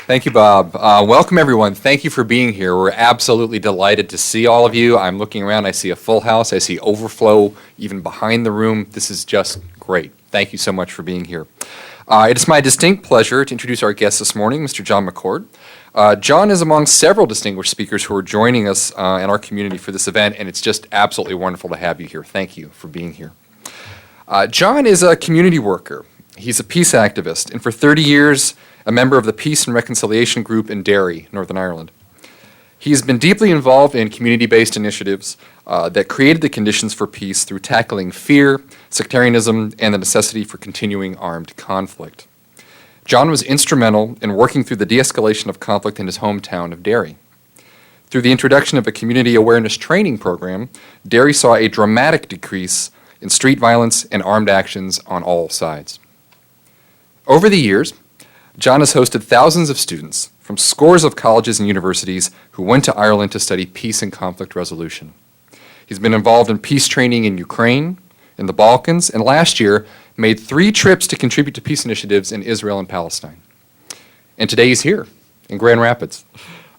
Thank you, Bob. Welcome, everyone. Thank you for being here. We're absolutely delighted to see all of you. I'm looking around. I see a full house. I see overflow even behind the room. This is just great. Thank you so much for being here. It is my distinct pleasure to introduce our guest this morning, Mr. Jon McCourt. Jon is among several distinguished speakers who are joining us in our community for this event, and it's just absolutely wonderful to have you here. Thank you for being here. Jon is a community worker. He's a peace activist, and for 30 years, a member of the Peace and Reconciliation Group in Derry, Northern Ireland. He's been deeply involved in community-based initiatives that created the conditions for peace through tackling fear, sectarianism, and the necessity for continuing armed conflict. Jon was instrumental in working through the de-escalation of conflict in his hometown of Derry. Through the introduction of a community awareness training program, Derry saw a dramatic decrease in street violence and armed actions on all sides. Over the years, Jon has hosted thousands of students from scores of colleges and universities who went to Ireland to study peace and conflict resolution. He's been involved in peace training in Ukraine, in the Balkans, and last year made 3 trips to contribute to peace initiatives in Israel and Palestine. And today he's here in Grand Rapids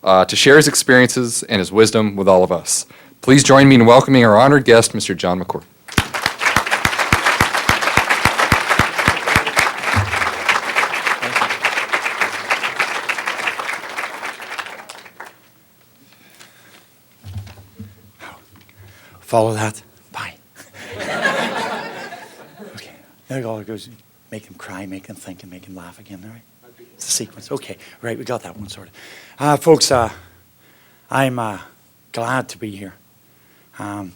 to share his experiences and his wisdom with all of us. Please join me in welcoming our honored guest, Mr. Jon McCourt. Follow that. Bye. Okay. There all it goes. Make them cry, make them think, and make them laugh again. All right. It's a sequence. Okay. Right. We got that one sorted. Folks, I'm glad to be here.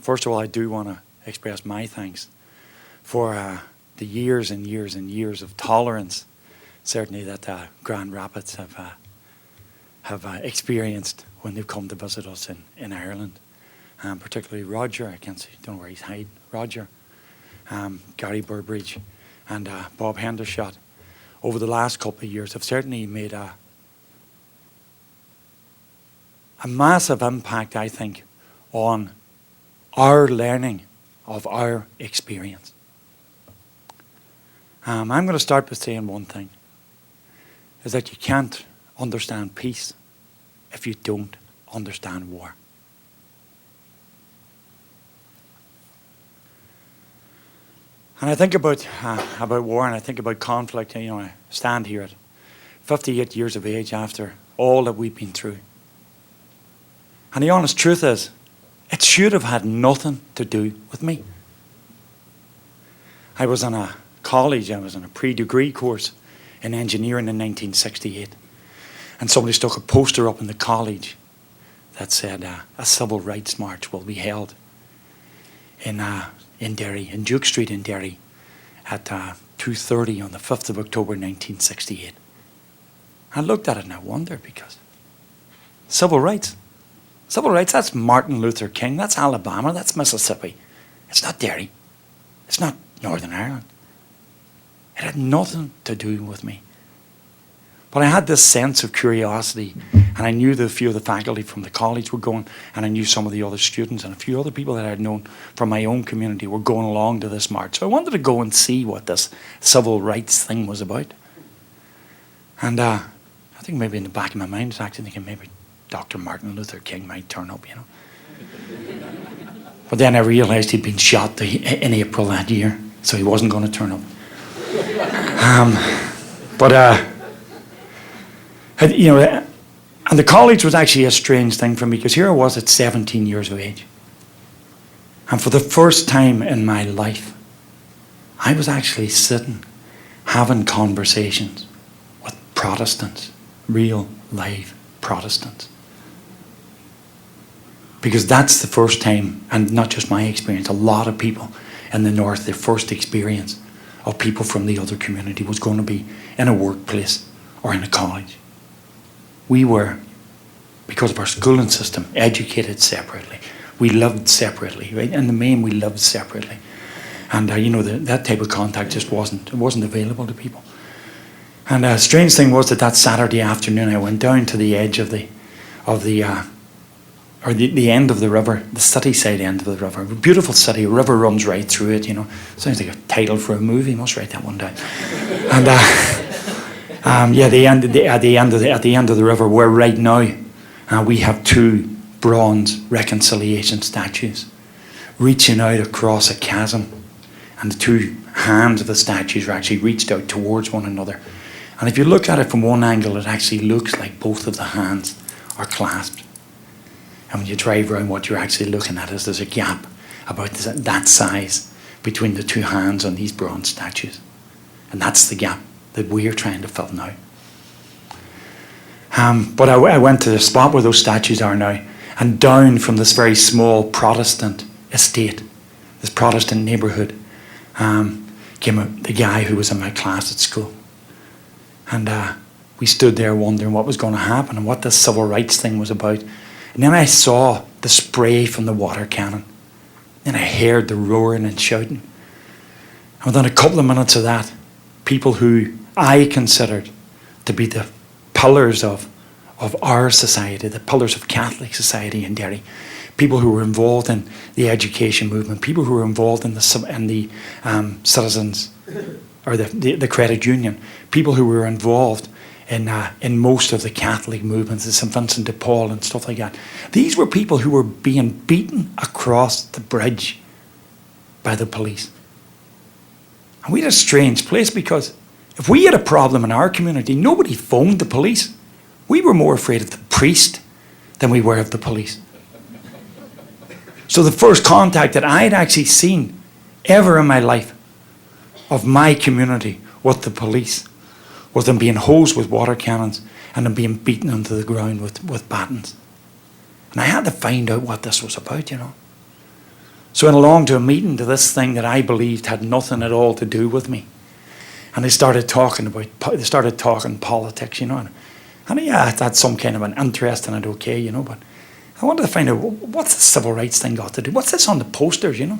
First of all, I do want to express my thanks for the years and years and years of tolerance, certainly that Grand Rapids have experienced when they've come to visit us in Ireland. Particularly Roger, I can't see, don't know where he's hiding, Roger, Gary Burbridge, and Bob Hendershot, over the last couple of years have certainly made a massive impact, I think, on our learning of our experience. I'm going to start by saying one thing, is that you can't understand peace if you don't understand war. And I think about war, and I think about conflict. And, I stand here at 58 years of age after all that we've been through. And the honest truth is, it should have had nothing to do with me. I was in a college, I was in a pre-degree course in engineering in 1968. And somebody stuck a poster up in the college that said, a civil rights march will be held in Derry, in Duke Street in Derry, at 2:30 on the 5th of October 1968. I looked at it and I wondered, because civil rights, that's Martin Luther King, that's Alabama, that's Mississippi. It's not Derry. It's not Northern Ireland. It had nothing to do with me. But I had this sense of curiosity, and I knew that a few of the faculty from the college were going, and I knew some of the other students and a few other people that I had known from my own community were going along to this march. So I wanted to go and see what this civil rights thing was about. And I think maybe in the back of my mind I was actually thinking maybe Dr. Martin Luther King might turn up, But then I realised he'd been shot in April that year, so he wasn't going to turn up. And the college was actually a strange thing for me, because here I was at 17 years of age. And for the first time in my life, I was actually sitting, having conversations with Protestants, real, live Protestants. Because that's the first time, and not just my experience, a lot of people in the North, their first experience of people from the other community was going to be in a workplace or in a college. We were, because of our schooling system, educated separately. We lived separately, right? In the main, we lived separately. And, that type of contact just wasn't available to people. And a strange thing was that Saturday afternoon, I went down to the edge of the end of the river, the city side end of the river. A beautiful city, a river runs right through it, Sounds like a title for a movie, must write that one down. And Yeah, at the end of the river, where right now we have two bronze reconciliation statues reaching out across a chasm, and the two hands of the statues are actually reached out towards one another. And if you look at it from one angle, it actually looks like both of the hands are clasped. And when you drive around, what you're actually looking at is there's a gap about that size between the two hands on these bronze statues. And that's the gap that we're trying to fill now. But I went to the spot where those statues are now, and down from this very small Protestant estate, this Protestant neighbourhood, came the guy who was in my class at school. And we stood there wondering what was going to happen and what this civil rights thing was about. And then I saw the spray from the water cannon. Then I heard the roaring and shouting. And within a couple of minutes of that, people who I considered to be the pillars of our society, the pillars of Catholic society in Derry, people who were involved in the education movement, people who were involved in the citizens or the credit union, people who were involved in most of the Catholic movements, the St. Vincent de Paul and stuff like that. These were people who were being beaten across the bridge by the police. And we had a strange place, because if we had a problem in our community, nobody phoned the police. We were more afraid of the priest than we were of the police. So the first contact that I had actually seen ever in my life of my community with the police was them being hosed with water cannons and them being beaten into the ground with batons. And I had to find out what this was about, you know. So I went along to a meeting, to this thing that I believed had nothing at all to do with me. And they started talking politics, you know. And yeah, it had some kind of an interest in it, okay, you know, but I wanted to find out, what's the civil rights thing got to do? What's this on the posters, you know?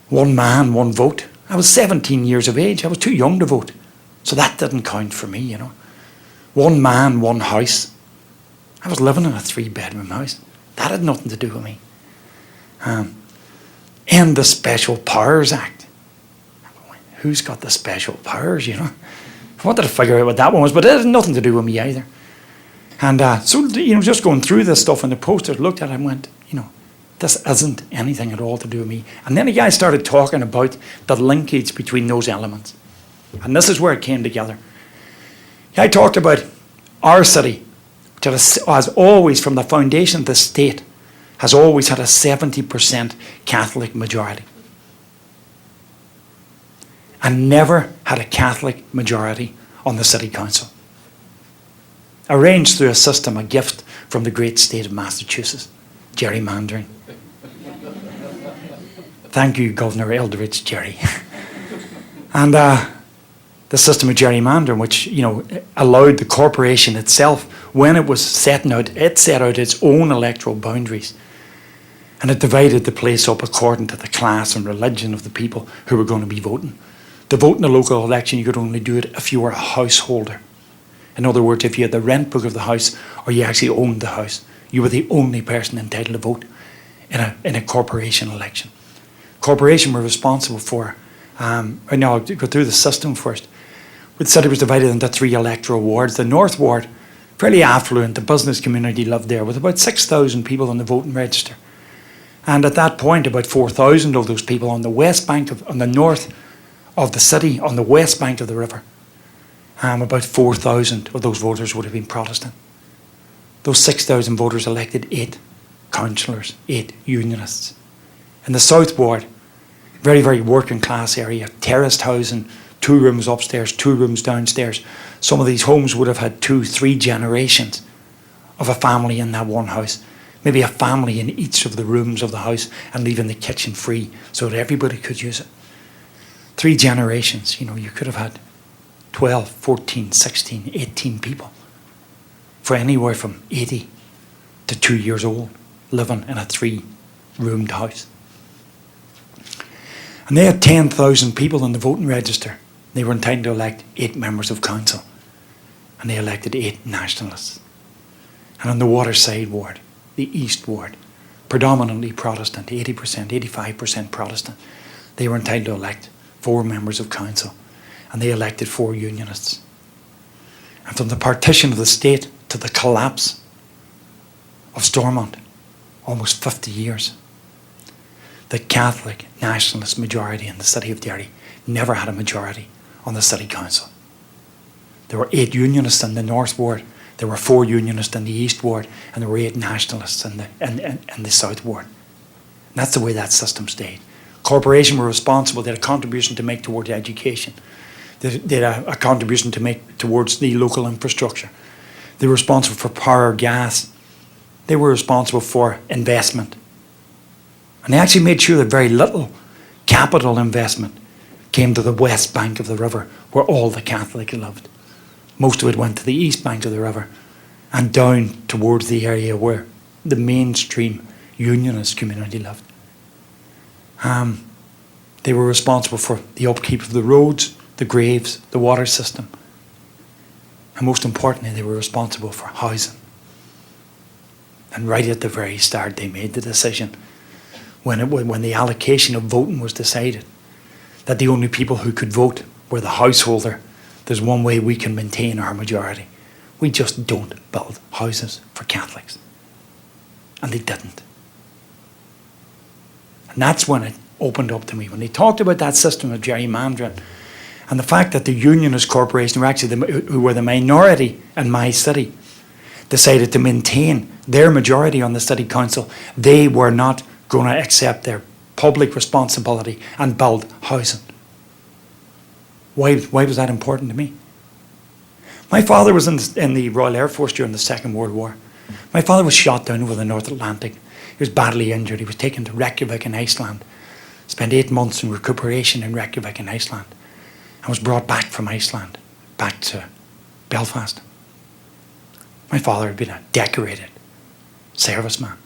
One man, one vote. I was 17 years of age. I was too young to vote. So that didn't count for me, you know. One man, one house. I was living in a 3-bedroom house. That had nothing to do with me. End the Special Powers Act. Who's got the special powers, you know? I wanted to figure out what that one was, but it had nothing to do with me either. And so, you know, just going through this stuff and the posters, looked at it and went, you know, this isn't anything at all to do with me. And then the guy started talking about the linkage between those elements. And this is where it came together. I talked about our city, which has always, from the foundation of the state, has always had a 70% Catholic majority. And never had a Catholic majority on the city council. Arranged through a system, a gift from the great state of Massachusetts, gerrymandering. Thank you, Governor Eldridge Jerry. And the system of gerrymandering, which, you know, allowed the corporation itself, when it was setting out, it set out its own electoral boundaries. And it divided the place up according to the class and religion of the people who were going to be voting. To vote in a local election, you could only do it if you were a householder. In other words, if you had the rent book of the house, or you actually owned the house, you were the only person entitled to vote in a corporation election. Corporation were responsible for, right now I'll go through the system first. The city was divided into 3 electoral wards. The North Ward, fairly affluent, the business community lived there, with about 6,000 people on the voting register. And at that point, about 4,000 of those people on the west bank on the north of the city, on the west bank of the river, about 4,000 of those voters would have been Protestant. Those 6,000 voters elected 8 councillors, 8 unionists. In the South Ward, very, very working class area, terraced housing, 2 rooms upstairs, 2 rooms downstairs. Some of these homes would have had 2, 3 generations of a family in that one house. Maybe a family in each of the rooms of the house, and leaving the kitchen free so that everybody could use it. 3 generations, you know, you could have had 12, 14, 16, 18 people for anywhere from 80 to 2 years old living in a 3-roomed house. And they had 10,000 people on the voting register. They were entitled to elect 8 members of council. And they elected 8 nationalists. And on the Waterside Ward, the East Ward, predominantly Protestant, 80%, 85% Protestant, they were entitled to elect 4 members of council. And they elected 4 unionists. And from the partition of the state to the collapse of Stormont, almost 50 years, the Catholic nationalist majority in the city of Derry never had a majority on the city council. There were 8 unionists in the North Ward, there were 4 unionists in the East Ward, and there were 8 nationalists in the South Ward. And that's the way that system stayed. Corporations were responsible, they had a contribution to make towards education. They had a contribution to make towards the local infrastructure. They were responsible for power, gas. They were responsible for investment. And they actually made sure that very little capital investment came to the west bank of the river, where all the Catholics lived. Most of it went to the east bank of the river and down towards the area where the mainstream unionist community lived. They were responsible for the upkeep of the roads, the graves, the water system. And most importantly, they were responsible for housing. And right at the very start, they made the decision, when the allocation of voting was decided, that the only people who could vote were the householder. There's one way we can maintain our majority. We just don't build houses for Catholics. And they didn't. And that's when it opened up to me. When they talked about that system of gerrymandering and the fact that the unionist corporation, who were the minority in my city, decided to maintain their majority on the city council, they were not going to accept their public responsibility and build housing. Why was that important to me? My father was in the Royal Air Force during the Second World War. My father was shot down over the North Atlantic. He was badly injured. He was taken to Reykjavik in Iceland. Spent 8 months in recuperation in Reykjavik in Iceland. And was brought back from Iceland, back to Belfast. My father had been a decorated serviceman.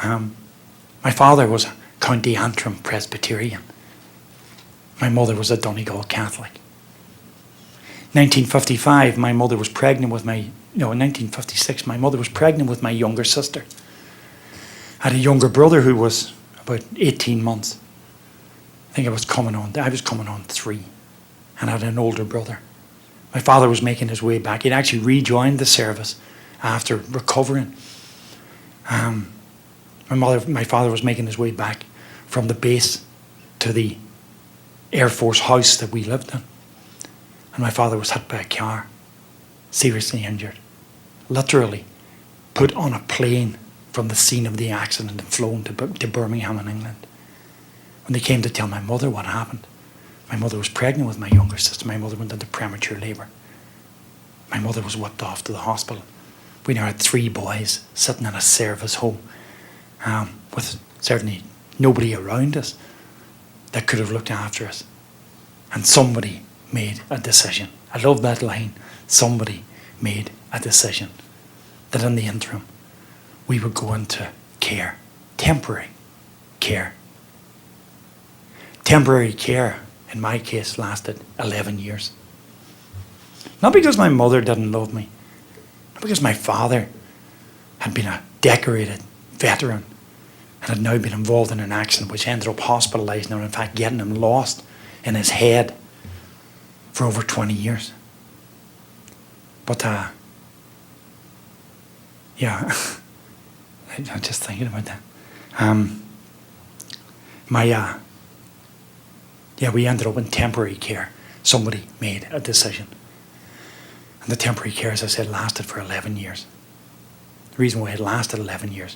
My father was a County Antrim Presbyterian. My mother was a Donegal Catholic. 1955, my mother was pregnant with in 1956, my mother was pregnant with my younger sister. I had a younger brother who was about 18 months. I think I was coming on 3, and I had an older brother. My father was making his way back. He'd actually rejoined the service after recovering. My father was making his way back from the base to the Air Force house that we lived in. And my father was hit by a car, seriously injured, literally put on a plane from the scene of the accident and flown to Birmingham in England. When they came to tell my mother what happened, my mother was pregnant with my younger sister. My mother went into premature labour. My mother was whipped off to the hospital. We now had 3 boys sitting in a service home with certainly nobody around us that could have looked after us. And somebody made a decision. I love that line. Somebody made a decision that in the interim we would go into care, temporary care. Temporary care, in my case, lasted 11 years. Not because my mother didn't love me, not because my father had been a decorated veteran and had now been involved in an accident which ended up hospitalising him, in fact getting him lost in his head for over 20 years. But, yeah, I'm just thinking about that. We ended up in temporary care. Somebody made a decision. And the temporary care, as I said, lasted for 11 years. The reason why it lasted 11 years,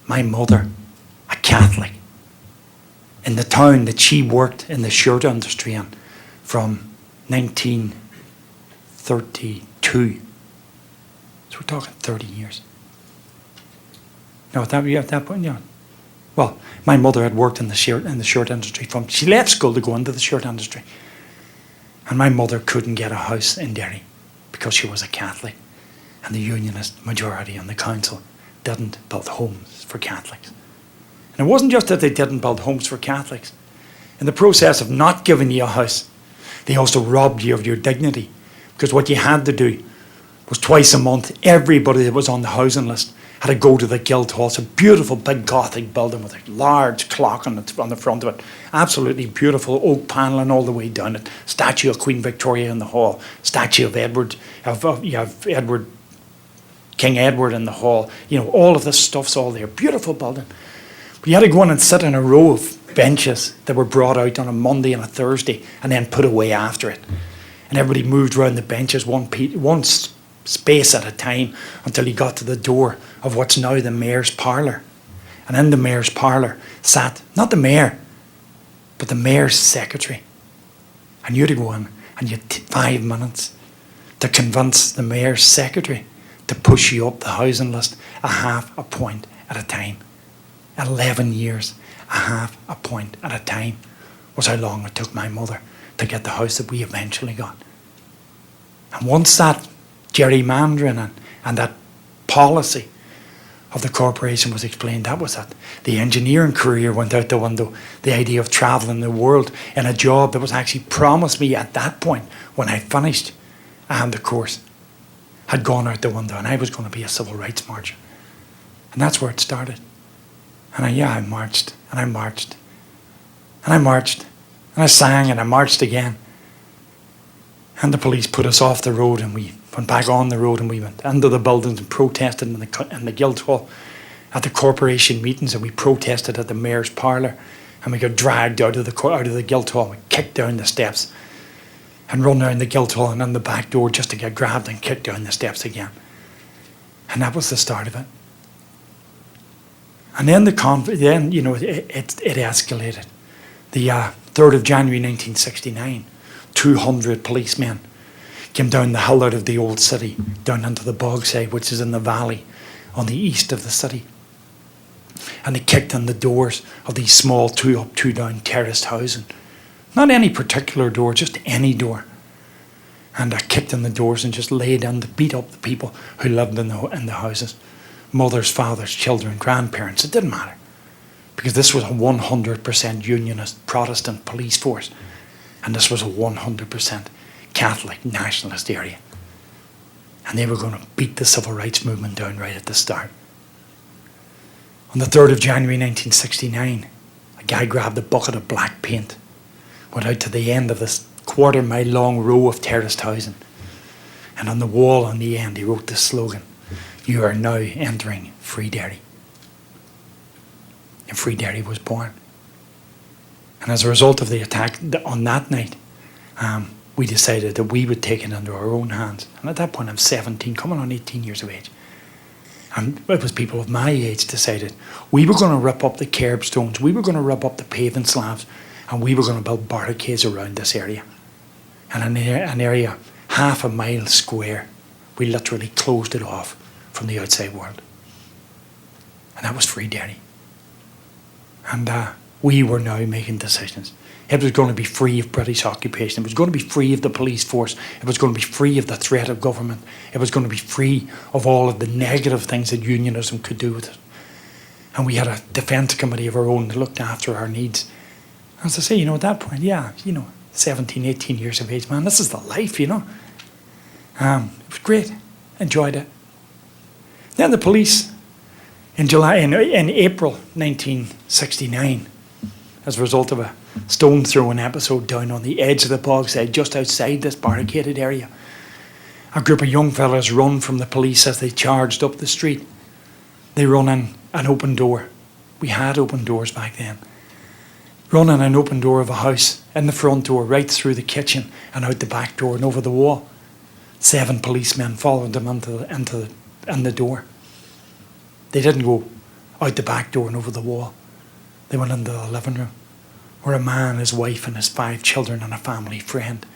my mother, a Catholic, in the town that she worked in the shirt industry in from 1932. So we're talking 30 years. No, at that point, yeah. Well, my mother had worked in the shirt industry she left school to go into the shirt industry. And my mother couldn't get a house in Derry because she was a Catholic. And the unionist majority on the council didn't build homes for Catholics. And it wasn't just that they didn't build homes for Catholics. In the process of not giving you a house, they also robbed you of your dignity. Because what you had to do was twice a month, everybody that was on the housing list Had to go to the Guildhall. It's a beautiful big Gothic building with a large clock on the front of it. Absolutely beautiful oak panelling all the way down it. Statue of Queen Victoria in the hall. Statue of Edward, you have Edward, King Edward in the hall. You know, all of this stuff's all there. Beautiful building. But you had to go in and sit in a row of benches that were brought out on a Monday and a Thursday and then put away after it. And everybody moved around the benches one space at a time until you got to the door of what's now the mayor's parlour. And in the mayor's parlour sat, not the mayor, but the mayor's secretary. And you had to go in and you had 5 minutes to convince the mayor's secretary to push you up the housing list a half a point at a time. 11 years, a half a point at a time was how long it took my mother to get the house that we eventually got. And once that gerrymandering and that policy of the corporation was explained, that was it. The engineering career went out the window. The idea of travelling the world in a job that was actually promised me at that point when I finished the course had gone out the window, and I was going to be a civil rights marcher. And that's where it started. And I marched, and I marched, and I marched, and I sang, and I marched again. And the police put us off the road, and we went back on the road, and we went into the buildings and protested in the Guildhall at the corporation meetings, and we protested at the mayor's parlour, and we got dragged out of the Guildhall. We kicked down the steps and run down the Guildhall and in the back door just to get grabbed and kicked down the steps again. And that was the start of it. And then it escalated. The 3rd of January 1969, 200 policemen came down the hill out of the old city, down into the Bogside, which is in the valley on the east of the city. And they kicked in the doors of these small 2-up, 2-down terraced housing. Not any particular door, just any door. And I kicked in the doors and just laid in to beat up the people who lived in the houses. Mothers, fathers, children, grandparents, it didn't matter. Because this was a 100% unionist Protestant police force. And this was a 100% Catholic nationalist area. And they were going to beat the civil rights movement down right at the start. On the 3rd of January 1969, a guy grabbed a bucket of black paint, went out to the end of this 1/4-mile long row of terraced housing. And on the wall on the end, he wrote this slogan: "You are now entering Free Derry." And Free Derry was born. And as a result of the attack on that night, we decided that we would take it into our own hands. And at that point, I'm 17, coming on 18 years of age. And it was people of my age decided we were going to rip up the curbstones, we were going to rip up the paving slabs, and we were going to build barricades around this area. And an area half a mile square, we literally closed it off from the outside world. And that was Free Derry. And we were now making decisions. It was going to be free of British occupation. It was going to be free of the police force. It was going to be free of the threat of government. It was going to be free of all of the negative things that unionism could do with it. And we had a defence committee of our own that looked after our needs. As I say, at that point, 17, 18 years of age, man, this is the life, It was great. Enjoyed it. Then the police, in April 1969, as a result of a stone throwing episode down on the edge of the Bogside, just outside this barricaded area, a group of young fellas run from the police as they charged up the street. They run in an open door. We had open doors back then. Run in an open door of a house, in the front door, right through the kitchen and out the back door and over the wall. 7 policemen followed them in the door. They didn't go out the back door and over the wall. They went into the living room, where a man, his wife and his 5 children and a family friend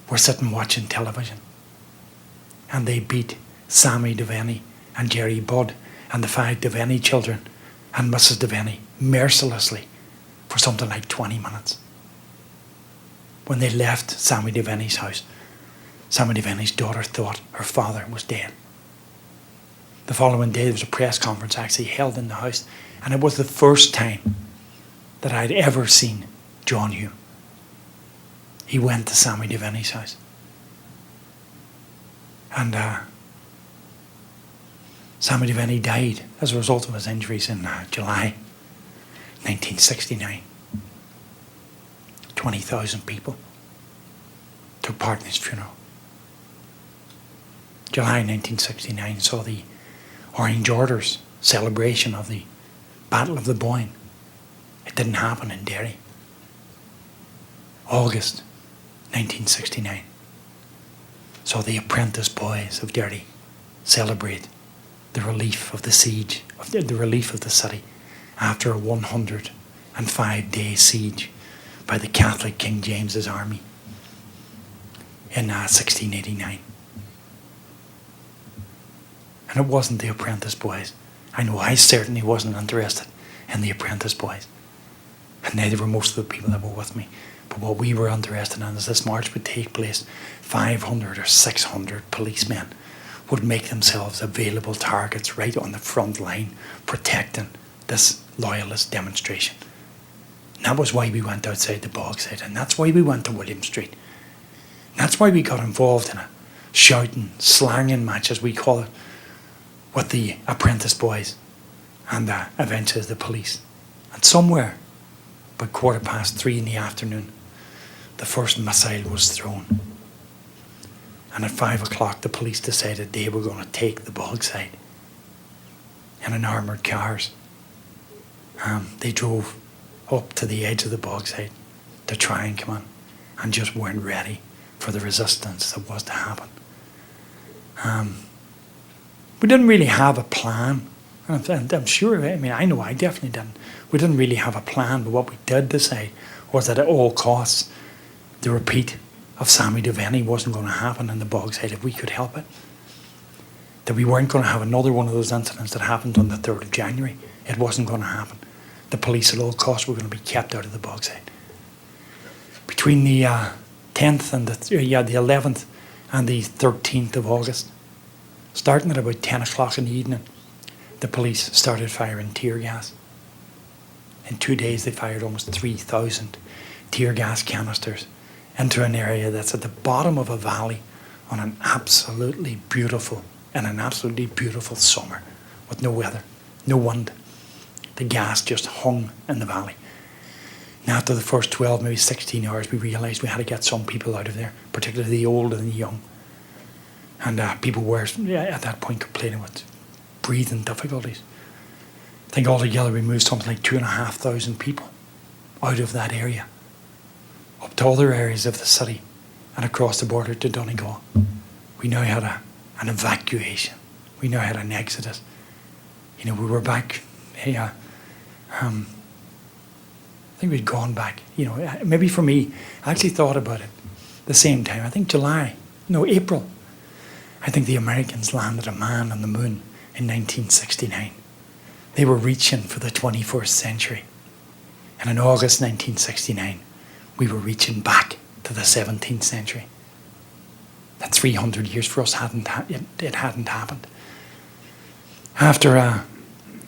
were sitting watching television. And they beat Sammy Devaney and Jerry Budd and the 5 Devaney children and Mrs. Devaney mercilessly for something like 20 minutes. When they left Sammy Devaney's house, Sammy Devaney's daughter thought her father was dead. The following day there was a press conference actually held in the house, and it was the first time that I'd ever seen John Hume. He went to Sammy Devaney's house. And Sammy Devaney died as a result of his injuries in July 1969. 20,000 people took part in his funeral. July 1969 saw the Orange Order's celebration of the Battle of the Boyne. It didn't happen in Derry. August 1969 saw the apprentice boys of Derry celebrate the relief of the siege, the relief of the city after a 105-day siege by the Catholic King James's army in 1689. And it wasn't the apprentice boys. I know I certainly wasn't interested in the apprentice boys. And neither were most of the people that were with me. But what we were interested in is this march would take place. 500 or 600 policemen would make themselves available targets right on the front line, protecting this loyalist demonstration. And that was why we went outside the Bogside, and that's why we went to William Street. And that's why we got involved in a shouting, slanging match, as we call it, with the apprentice boys and eventually the police. And somewhere, about 3:15 in the afternoon, the first missile was thrown. And at 5 o'clock, the police decided they were going to take the Bogside in armoured cars. They drove up to the edge of the Bogside to try and come in, and just weren't ready for the resistance that was to happen. We didn't really have a plan. And I'm sure, I know I definitely didn't. We didn't really have a plan, but what we did decide was that at all costs, the repeat of Sammy Devaney wasn't going to happen in the Bogside if we could help it. That we weren't going to have another one of those incidents that happened on the 3rd of January. It wasn't going to happen. The police at all costs were going to be kept out of the Bogside. Between the 10th and the 11th and the 13th of August, starting at about 10 o'clock in the evening, the police started firing tear gas. In 2 days, they fired almost 3,000 tear gas canisters into an area that's at the bottom of a valley on an absolutely beautiful summer with no weather, no wind. The gas just hung in the valley. And after the first 12, maybe 16 hours, we realised we had to get some people out of there, particularly the old and the young. And people were, at that point, complaining with breathing difficulties. I think altogether we moved something like 2,500 people out of that area, up to other areas of the city and across the border to Donegal. We now had an evacuation. We now had an exodus. We were back. I think we'd gone back. Maybe for me, I actually thought about it the same time. I think April. I think the Americans landed a man on the moon in 1969. They were reaching for the 21st century. And in August 1969, we were reaching back to the 17th century. That 300 years for us hadn't happened. After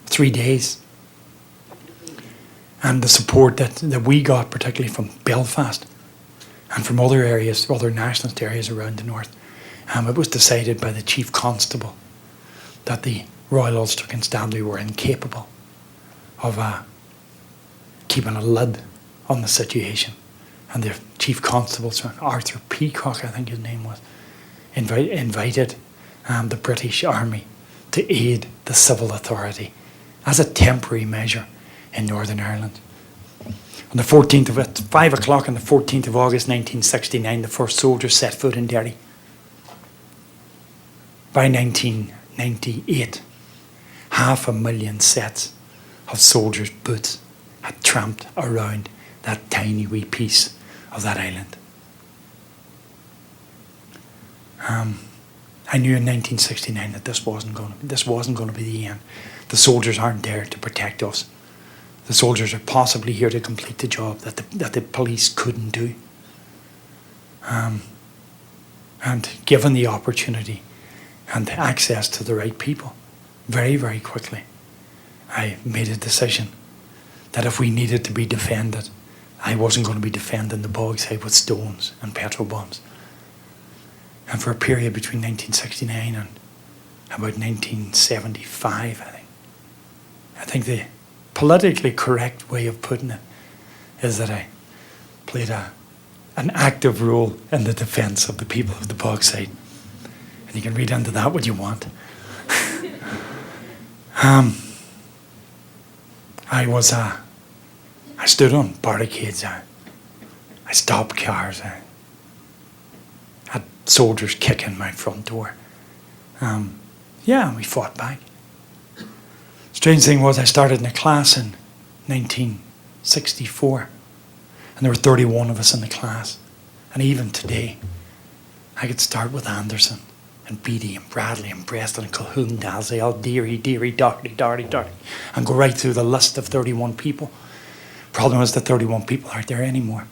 3 days, and the support that we got, particularly from Belfast and from other areas, other nationalist areas around the north, it was decided by the Chief Constable that the Royal Ulster Constabulary were incapable of keeping a lid on the situation. And the Chief Constable, Sir Arthur Peacock, I think his name was, invited the British Army to aid the civil authority as a temporary measure in Northern Ireland. On the 14th at 5 o'clock on the 14th of August 1969, the first soldiers set foot in Derry. By 1998, 500,000 sets of soldiers' boots had tramped around that tiny wee piece of that island. I knew in 1969 that this wasn't going to be the end. The soldiers aren't there to protect us. The soldiers are possibly here to complete the job that the police couldn't do. And given the opportunity and access to the right people, very, very quickly, I made a decision that if we needed to be defended, I wasn't going to be defending the Bogside with stones and petrol bombs. And for a period between 1969 and about 1975, I think. I think the politically correct way of putting it is that I played an active role in the defence of the people of the Bogside. And you can read into that what you want. I stood on barricades. I stopped cars. I had soldiers kicking my front door. We fought back. Strange thing was I started in a class in 1964, and there were 31 of us in the class. And even today, I could start with Anderson and Beatty and Bradley and Preston and Calhoun, Dalziel, Derry, Doherty, and go right through the list of 31 people. Problem is the 31 people aren't there anymore.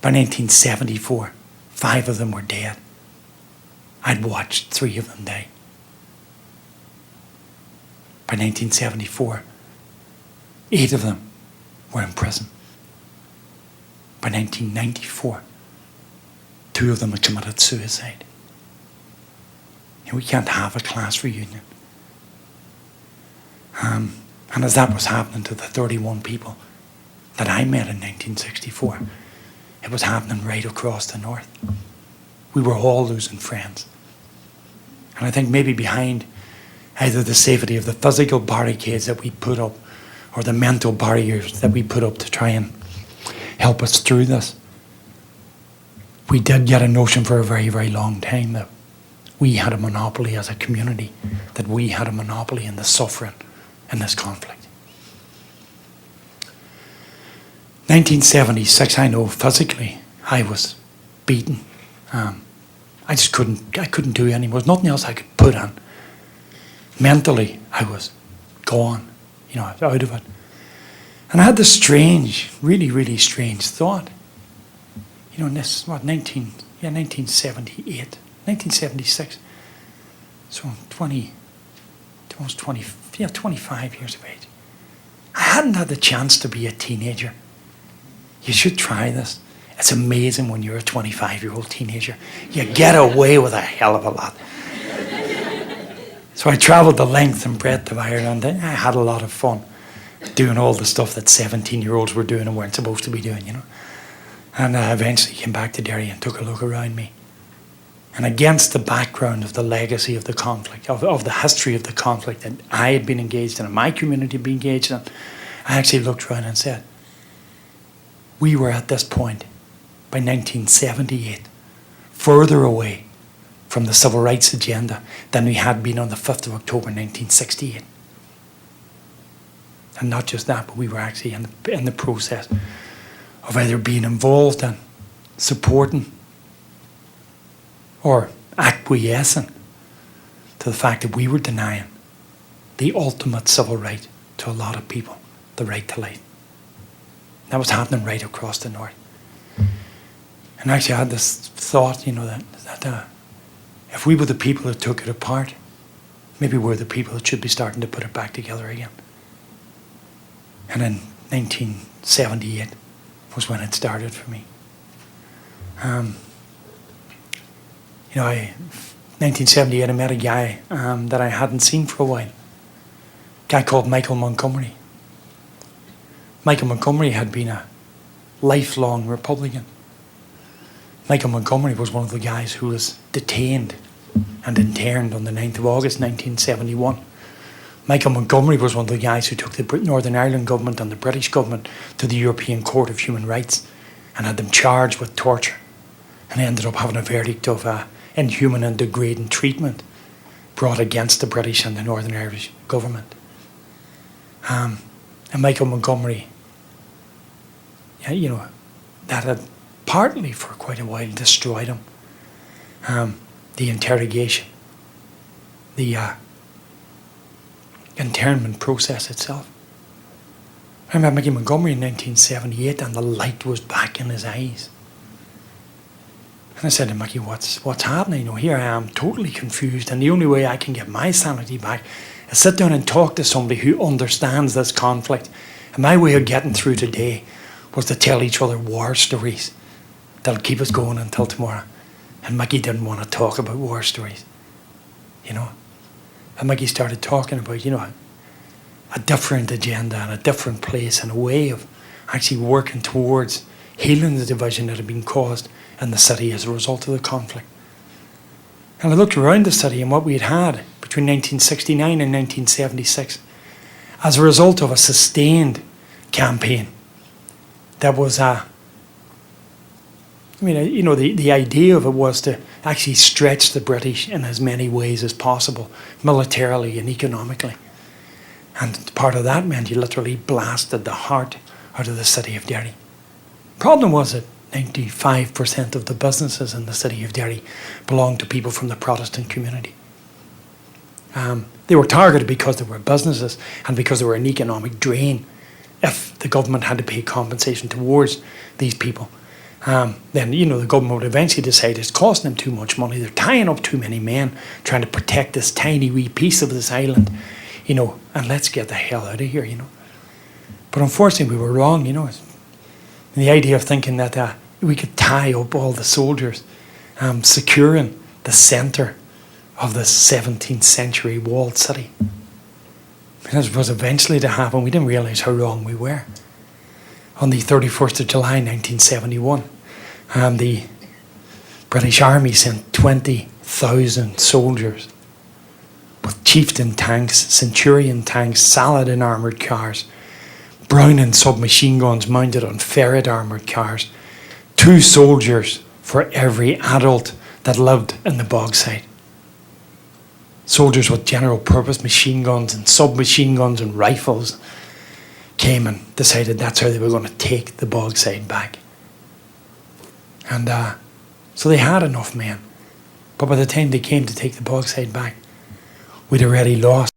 By 1974, 5 of them were dead. I'd watched 3 of them die. By 1974, 8 of them were in prison. By 1994, 2 of them had committed suicide. We can't have a class reunion. And as that was happening to the 31 people that I met in 1964, it was happening right across the north. We were all losing friends. And I think maybe behind either the safety of the physical barricades that we put up or the mental barriers that we put up to try and help us through this, we did get a notion for a very, very long time that we had a monopoly as a community, that we had a monopoly in the suffering in this conflict. 1976, I know physically I was beaten. I couldn't do anymore. There was nothing else I could put on. Mentally, I was gone, out of it. And I had this strange, really, really strange thought. In this, 1978, 1976. So 25 years of age. I hadn't had the chance to be a teenager. You should try this. It's amazing when you're a 25-year-old teenager. You get away with a hell of a lot. So I travelled the length and breadth of Ireland. I had a lot of fun doing all the stuff that 17-year-olds were doing and weren't supposed to be doing, And I eventually came back to Derry and took a look around me. And against the background of the legacy of the conflict, of the history of the conflict that I had been engaged in and my community had been engaged in, I actually looked around and said, we were at this point, by 1978, further away from the civil rights agenda than we had been on the 5th of October 1968. And not just that, but we were actually in the process of either being involved in supporting or acquiescing to the fact that we were denying the ultimate civil right to a lot of people, the right to life. That was happening right across the north. And actually I had this thought, that if we were the people that took it apart, maybe we're the people that should be starting to put it back together again. And in 1978 was when it started for me. 1978 I met a guy that I hadn't seen for a while. A guy called Michael Montgomery. Michael Montgomery had been a lifelong Republican. Michael Montgomery was one of the guys who was detained and interned on the 9th of August 1971. Michael Montgomery was one of the guys who took the Northern Ireland government and the British government to the European Court of Human Rights and had them charged with torture. And ended up having a verdict of inhuman and degrading treatment brought against the British and the Northern Irish government. And Michael Montgomery, that had partly for quite a while destroyed him. The interrogation, the internment process itself. I met Mickey Montgomery in 1978 and the light was back in his eyes. And I said to Mickey, what's happening? Here I am, totally confused, and the only way I can get my sanity back is sit down and talk to somebody who understands this conflict. And my way of getting through today was to tell each other war stories that'll keep us going until tomorrow. And Mickey didn't want to talk about war stories, And Mickey started talking about, a different agenda and a different place and a way of actually working towards healing the division that had been caused in the city as a result of the conflict. And I looked around the city and what we had between 1969 and 1976 as a result of a sustained campaign that was the idea of it was to actually stretch the British in as many ways as possible, militarily and economically. And part of that meant you literally blasted the heart out of the city of Derry. Problem was that 95% of the businesses in the city of Derry belonged to people from the Protestant community. They were targeted because they were businesses and because they were an economic drain. If the government had to pay compensation towards these people, then the government would eventually decide it's costing them too much money. They're tying up too many men trying to protect this tiny wee piece of this island, and let's get the hell out of here, But unfortunately, we were wrong, The idea of thinking that we could tie up all the soldiers, securing the centre of the 17th century walled city. It was eventually to happen. We didn't realise how wrong we were. On the 31st of July 1971, the British Army sent 20,000 soldiers with chieftain tanks, centurion tanks, Saladin armoured cars, Browning submachine guns mounted on Ferret armoured cars, 2 soldiers for every adult that lived in the bogside. Soldiers with general purpose machine guns and submachine guns and rifles came and decided that's how they were going to take the bogside back. And so they had enough men. But by the time they came to take the bogside back, we'd already lost.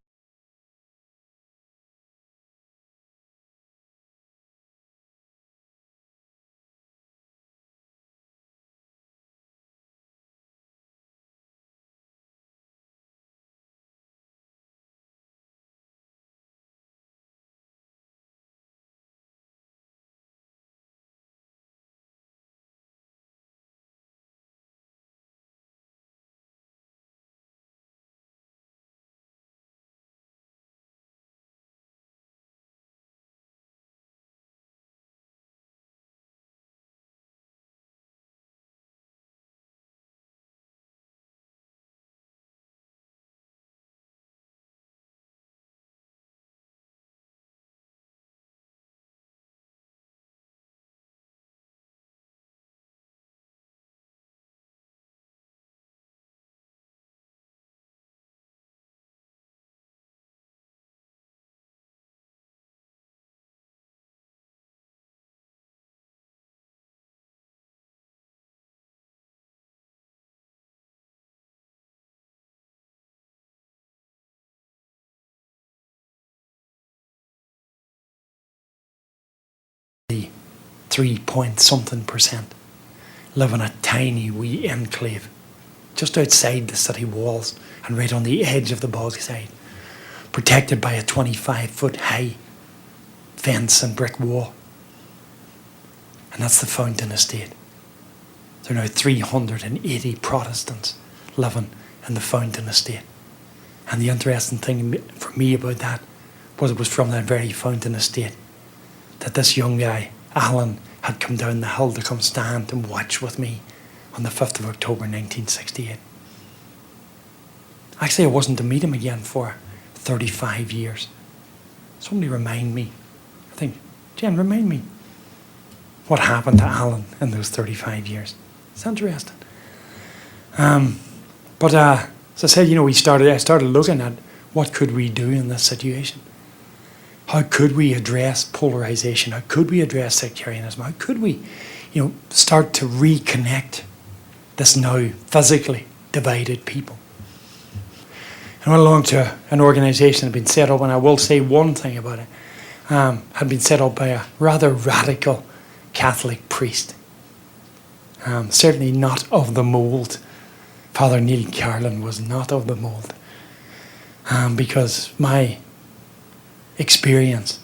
The 3-point-something% live in a tiny wee enclave just outside the city walls and right on the edge of the bogside, protected by a 25-foot high fence and brick wall. And that's the Fountain Estate. There are now 380 Protestants living in the Fountain Estate. And the interesting thing for me about that was it was from that very Fountain Estate that this young guy, Alan, had come down the hill to come stand and watch with me on the 5th of October 1968. Actually, I wasn't to meet him again for 35 years. Somebody remind me. I think, Jen, remind me what happened to Alan in those 35 years. It's interesting. But as I said, I started looking at what could we do in this situation. How could we address polarization? How could we address sectarianism? How could we, start to reconnect this now physically divided people? And I went along to an organisation that had been set up, and I will say one thing about it, had been set up by a rather radical Catholic priest. Certainly not of the mould. Father Neil Carlin was not of the mould. Because my experience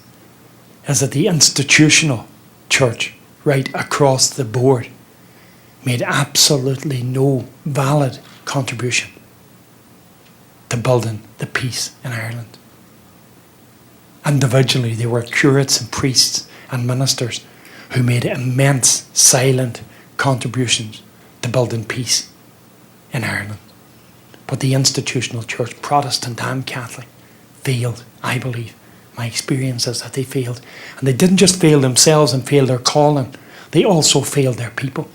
is that the institutional church right across the board made absolutely no valid contribution to building the peace in Ireland. Individually, there were curates and priests and ministers who made immense silent contributions to building peace in Ireland. But the institutional church, Protestant and Catholic, failed, I believe. My experience is that they failed. And they didn't just fail themselves and fail their calling, they also failed their people.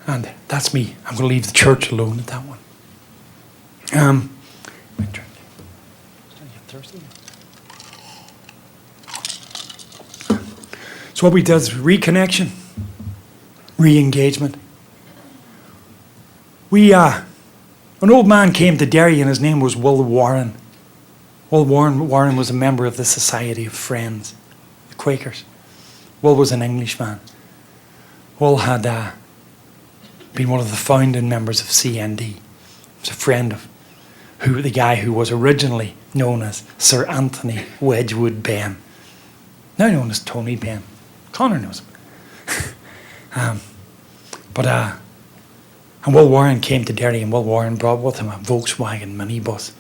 And that's me. I'm going to leave the church alone at that one. So what we did is reconnection, re-engagement. An old man came to Derry and his name was Will Warren. Will Warren was a member of the Society of Friends, the Quakers. Will was an Englishman. Will had been one of the founding members of CND. He was a friend of the guy who was originally known as Sir Anthony Wedgwood Benn, now known as Tony Benn. Connor knows him. And Will Warren came to Derry, and Will Warren brought with him a Volkswagen minibus.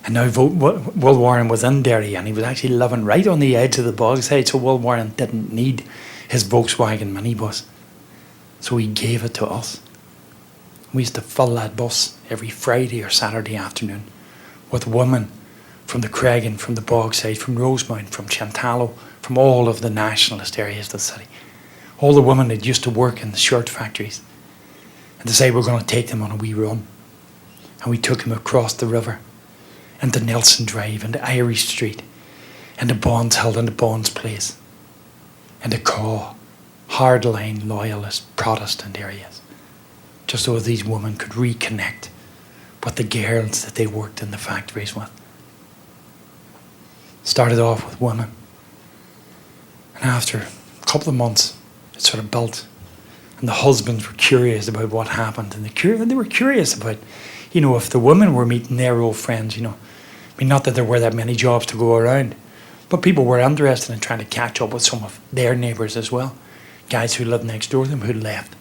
And now Will Warren was in Derry, and he was actually living right on the edge of the Bogside, so Will Warren didn't need his Volkswagen minibus. So he gave it to us. We used to fill that bus every Friday or Saturday afternoon with women from the Creggan, from the Bogside, from Rosemount, from Chantallow, from all of the nationalist areas of the city. All the women that used to work in the shirt factories. And to say we're going to take them on a wee run. And we took them across the river, into Nelson Drive, into Irish Street, into Bonds Hill, into Bonds Place, into Caw, hardline loyalist Protestant areas. Just so these women could reconnect with the girls that they worked in the factories with. Started off with women. And after a couple of months, it sort of built. And the husbands were curious about what happened. And they were curious about, if the women were meeting their old friends, I mean, not that there were that many jobs to go around, but people were interested in trying to catch up with some of their neighbours as well. Guys who lived next door to them who'd left.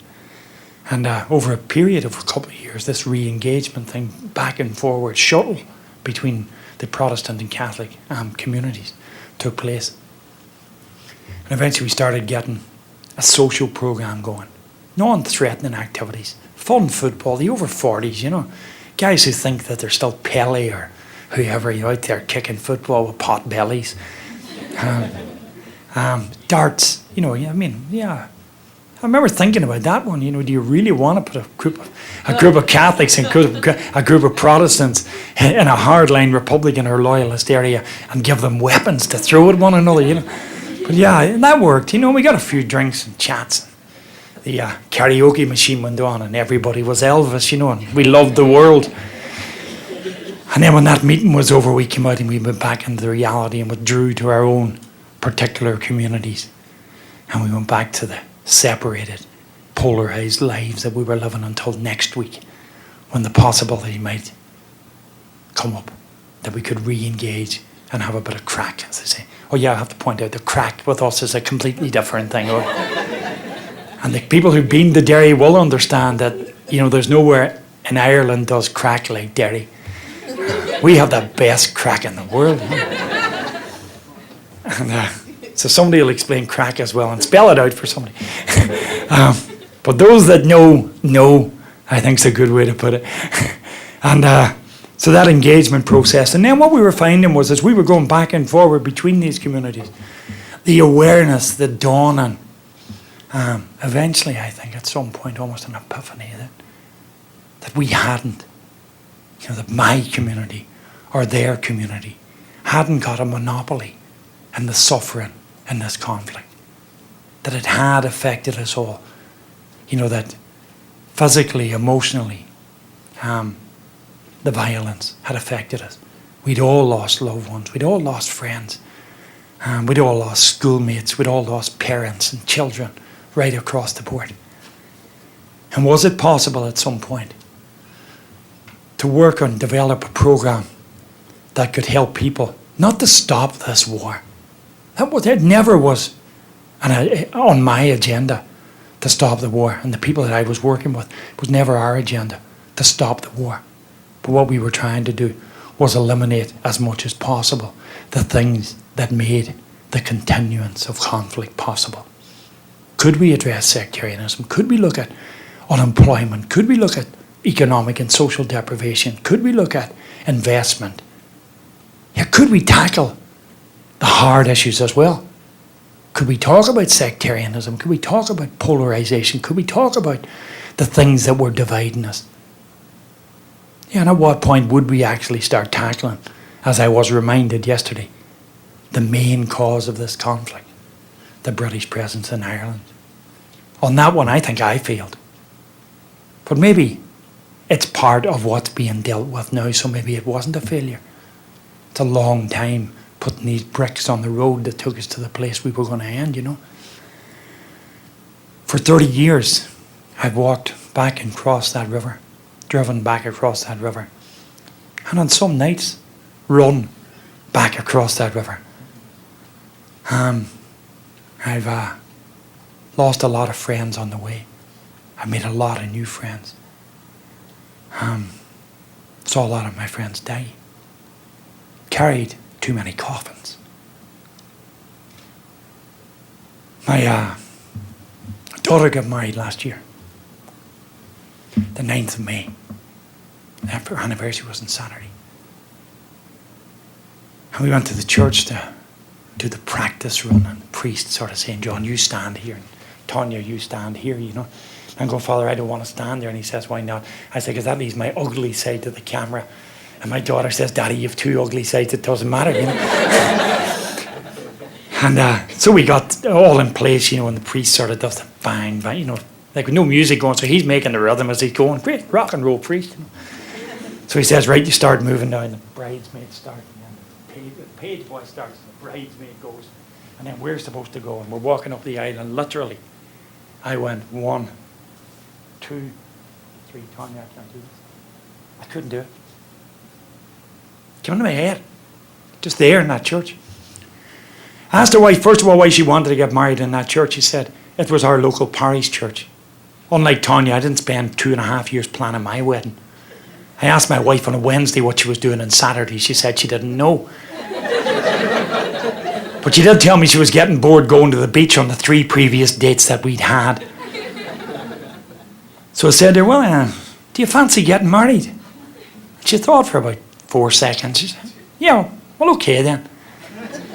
And over a period of a couple of years, this re-engagement thing, back and forward, shuttle between the Protestant and Catholic communities took place. And eventually we started getting a social programme going. Non-threatening activities, fun football, the over 40s, guys who think that they're still Pele or whoever, out there kicking football with pot bellies. Darts, I remember thinking about that one. Do you really want to put a group of Catholics and a group of Protestants in a hardline Republican or loyalist area and give them weapons to throw at one another? But yeah, that worked. We got a few drinks and chats. The karaoke machine went on, and everybody was Elvis. And we loved the world. And then when that meeting was over, we came out and we went back into the reality and withdrew to our own particular communities. And we went back to the separated, polarised lives that we were living until next week, when the possibility might come up that we could re-engage and have a bit of crack, as they say. Oh yeah, I have to point out, the crack with us is a completely different thing. And the people who've been to Derry will understand that, there's nowhere in Ireland does crack like Derry. We have the best crack in the world. And so somebody will explain crack as well and spell it out for somebody. But those that know, I think is a good way to put it. And so that engagement process. And then what we were finding was, as we were going back and forward between these communities, the awareness, the dawning, eventually, I think, at some point, almost an epiphany that we hadn't, that my community or their community hadn't got a monopoly in the suffering in this conflict. That it had affected us all. That physically, emotionally, the violence had affected us. We'd all lost loved ones. We'd all lost friends. We'd all lost schoolmates. We'd all lost parents and children right across the board. And was it possible at some point to work and develop a program that could help people not to stop this war? It never was on my agenda to stop the war. And the people that I was working with, it was never our agenda to stop the war. But what we were trying to do was eliminate as much as possible the things that made the continuance of conflict possible. Could we address sectarianism? Could we look at unemployment? Could we look at economic and social deprivation? Could we look at investment? Yeah, could we tackle the hard issues as well? Could we talk about sectarianism? Could we talk about polarization? Could we talk about the things that were dividing us? Yeah, and at what point would we actually start tackling, as I was reminded yesterday, the main cause of this conflict, the British presence in Ireland? On that one, I think I failed. But maybe it's part of what's being dealt with now, so maybe it wasn't a failure. It's a long time putting these bricks on the road that took us to the place we were going to end, you know. For 30 years, I've walked back and crossed that river, driven back across that river, and on some nights, run back across that river. I've lost a lot of friends on the way. I made a lot of new friends. Saw a lot of my friends die. Carried too many coffins. My daughter got married last year, the 9th of May. Her anniversary was on Saturday. And we went to the church to do the practice run, and the priest sort of saying, John, you stand here, and Tanya, you stand here, you know. I'm going, Father, I don't want to stand there. And he says, why not? I said, because that leaves my ugly side to the camera. And my daughter says, Daddy, you have two ugly sides. It doesn't matter, you know. And so we got all in place, you know, and the priest sort of does the bang, bang, you know, like with no music going. So he's making the rhythm as he's going. Great rock and roll priest, you know. So he says, right, you start moving now, and the bridesmaids start, and then the page boy starts, and the bridesmaid goes. And then we're supposed to go, and we're walking up the aisle, and literally, I went 1, 2, 3, Tanya, I can't do this. I couldn't do it. Came into my head, just there in that church. I asked her why, first of all, why she wanted to get married in that church. She said it was our local parish church. Unlike Tanya, I didn't spend 2.5 years planning my wedding. I asked my wife on a Wednesday what she was doing on Saturday. She said she didn't know. But she did tell me she was getting bored going to the beach on the 3 previous dates that we'd had. So I said to her, well, do you fancy getting married? She thought for about 4 seconds. She said, yeah, well, okay then.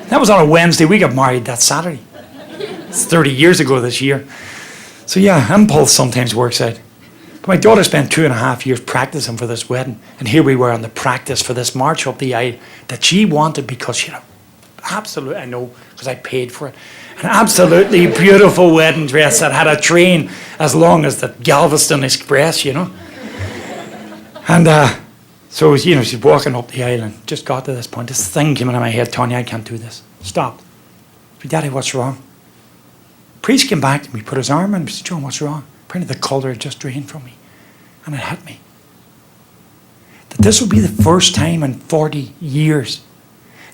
That was on a Wednesday. We got married that Saturday. It's 30 years ago this year. So yeah, impulse sometimes works out. But my daughter spent 2.5 years practicing for this wedding. And here we were on the practice for this march up the aisle that she wanted because she had absolutely, I know, because I paid for it, an absolutely beautiful wedding dress that had a train as long as the Galveston Express, you know. And so, you know, she's walking up the aisle and just got to this point. This thing came into my head, Tanya, I can't do this. Stop. I said, Daddy, what's wrong? Priest came back to me, put his arm on me, said, John, what's wrong? Apparently the colour had just drained from me. And it hit me. That this would be the first time in 40 years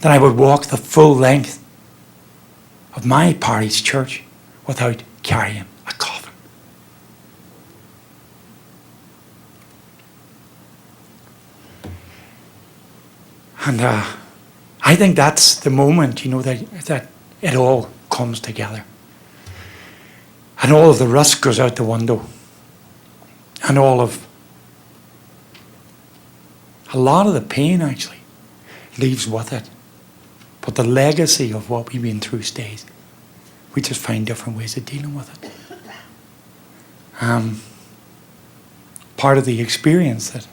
that I would walk the full length of my parish church without carrying a coffin. And I think that's the moment, you know, that it all comes together. And all of the rust goes out the window. And a lot of the pain actually leaves with it. But the legacy of what we've been through stays. We just find different ways of dealing with it. Part of the experience that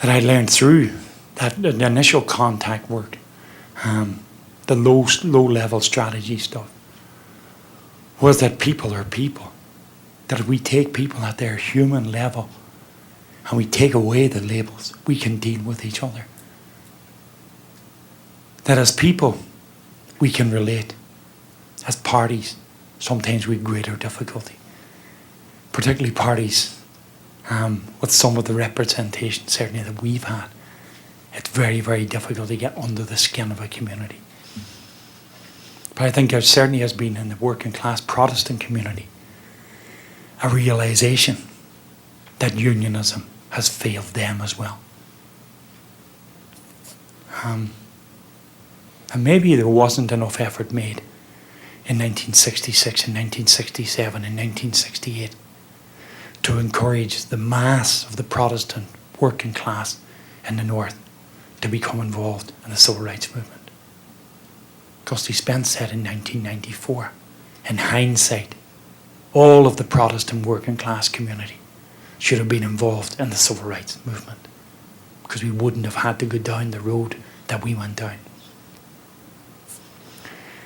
I learned through the initial contact work, the low-level strategy stuff, was that people are people. That if we take people at their human level and we take away the labels, we can deal with each other. That as people, we can relate. As parties, sometimes we have greater difficulty. Particularly parties with some of the representation, certainly that we've had. It's very, very difficult to get under the skin of a community. But I think there certainly has been in the working class Protestant community a realization that unionism has failed them as well. And maybe there wasn't enough effort made in 1966 and 1967 and 1968 to encourage the mass of the Protestant working class in the North to become involved in the civil rights movement. Gusty Spence said in 1994, in hindsight, all of the Protestant working class community should have been involved in the civil rights movement, because we wouldn't have had to go down the road that we went down.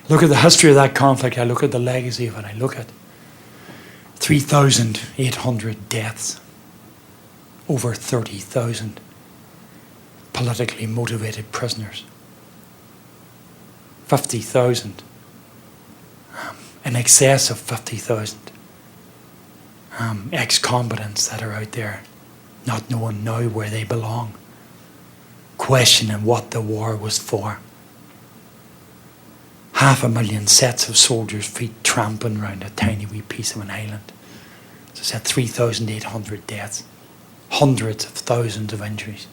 Look at the history of that conflict. I look at the legacy of it. I look at 3,800 deaths, over 30,000 politically motivated prisoners, 50,000, in excess of 50,000 ex-combatants that are out there not knowing now where they belong, questioning what the war was for. 500,000 sets of soldiers' feet tramping around a tiny wee piece of an island. As I said, 3,800 deaths, hundreds of thousands of injuries,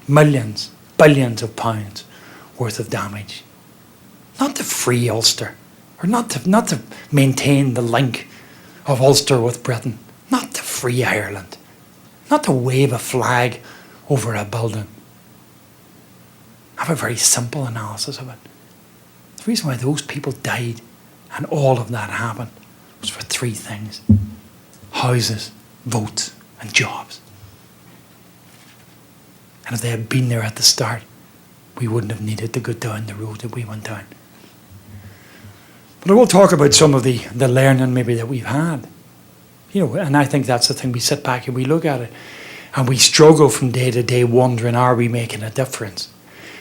millions, billions of pounds worth of damage. Not to free Ulster, or not to maintain the link of Ulster with Britain, not to free Ireland, not to wave a flag over a building. I have a very simple analysis of it. The reason why those people died and all of that happened was for three things: houses, votes, and jobs. And if they had been there at the start, we wouldn't have needed to go down the road that we went down. But I will talk about some of the learning maybe that we've had. And I think that's the thing. We sit back and we look at it and we struggle from day to day wondering, are we making a difference?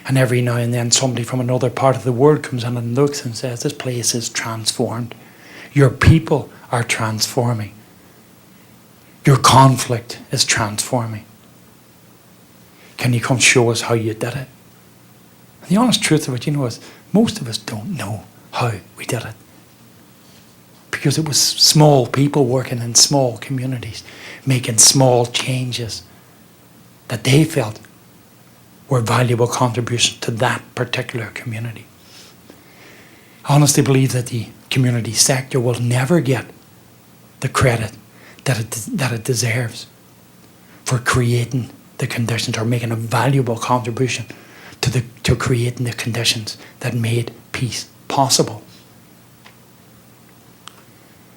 And every now and then somebody from another part of the world comes in and looks and says, this place is transformed. Your people are transforming. Your conflict is transforming. Can you come show us how you did it? And the honest truth of it, is most of us don't know how we did it. Because it was small people working in small communities, making small changes that they felt were valuable contributions to that particular community. I honestly believe that the community sector will never get the credit that it deserves for creating the conditions, or making a valuable contribution to creating the conditions that made peace possible.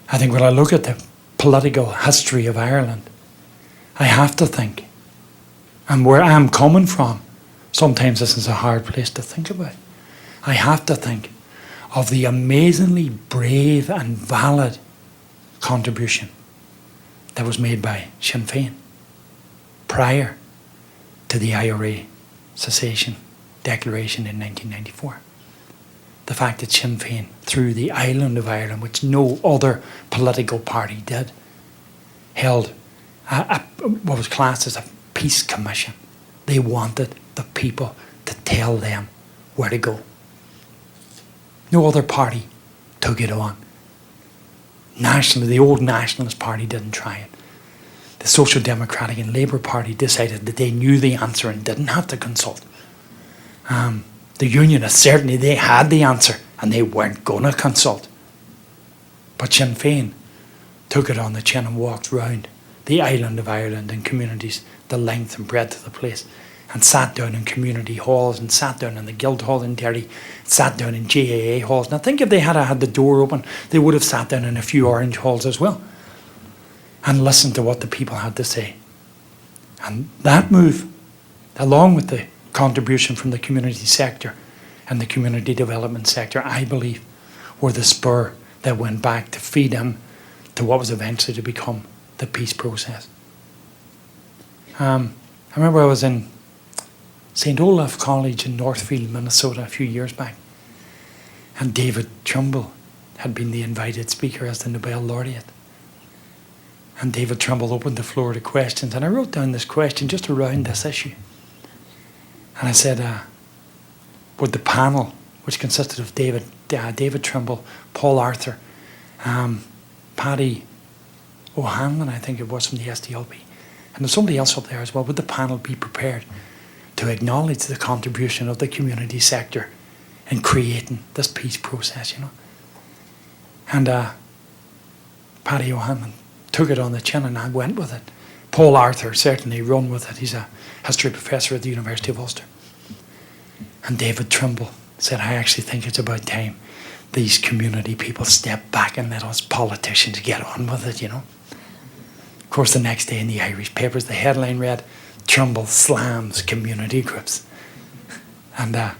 I think when I look at the political history of Ireland, I have to think, and where I'm coming from, sometimes this is a hard place to think about. I have to think of the amazingly brave and valid contribution that was made by Sinn Féin prior to the IRA cessation declaration in 1994. The fact that Sinn Féin, through the island of Ireland, which no other political party did, held what was classed as a peace commission. They wanted the people to tell them where to go. No other party took it on. The old Nationalist Party didn't try it. The Social Democratic and Labour Party decided that they knew the answer and didn't have to consult. The Unionists, certainly they had the answer and they weren't going to consult. But Sinn Féin took it on the chin and walked round the island of Ireland and communities, the length and breadth of the place, and sat down in community halls and sat down in the Guildhall in Derry, sat down in GAA halls. And I think if they had had the door open, they would have sat down in a few orange halls as well and listened to what the people had to say. And that move, along with the contribution from the community sector and the community development sector, I believe, were the spur that went back to feed in to what was eventually to become the peace process. I remember I was in St. Olaf College in Northfield, Minnesota a few years back, and David Trumbull had been the invited speaker as the Nobel laureate. And David Trumbull opened the floor to questions, and I wrote down this question just around this issue. And I said, would the panel, which consisted of David Trumbull, Paul Arthur, Paddy O'Hanlon, I think it was from the SDLP, And there's somebody else up there as well. Would the panel be prepared to acknowledge the contribution of the community sector in creating this peace process, And Paddy O'Hanlon took it on the chin and I went with it. Paul Arthur certainly run with it. He's a history professor at the University of Ulster. And David Trimble said, I actually think it's about time these community people step back and let us politicians get on with it, Of course, the next day in the Irish papers, the headline read, Trimble slams community groups. And I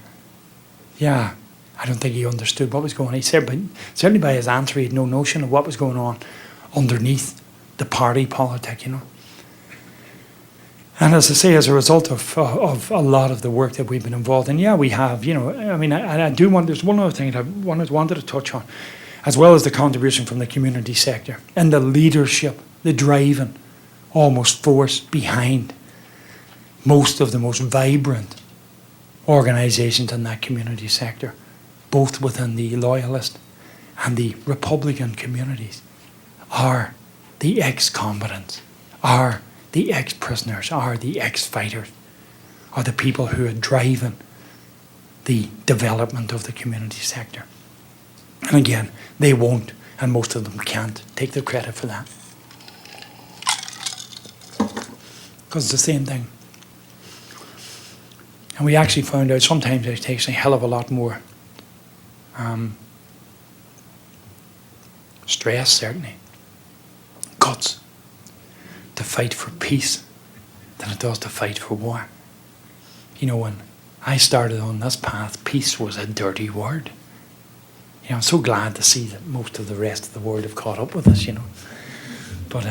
don't think he understood what was going on. He said, but certainly by his answer, he had no notion of what was going on underneath the party politic, And as I say, as a result of a lot of the work that we've been involved in, we have, I do want, there's one other thing that I wanted to touch on, as well as the contribution from the community sector and the leadership, the driving, almost force behind most of the most vibrant organisations in that community sector, both within the Loyalist and the Republican communities, are the ex-combatants, are the ex-prisoners, are the ex-fighters, are the people who are driving the development of the community sector. And again, they won't, and most of them can't, take the credit for that. Because it's the same thing. And we actually found out sometimes it takes a hell of a lot more stress, certainly, guts, to fight for peace than it does to fight for war. When I started on this path, peace was a dirty word. I'm so glad to see that most of the rest of the world have caught up with us, But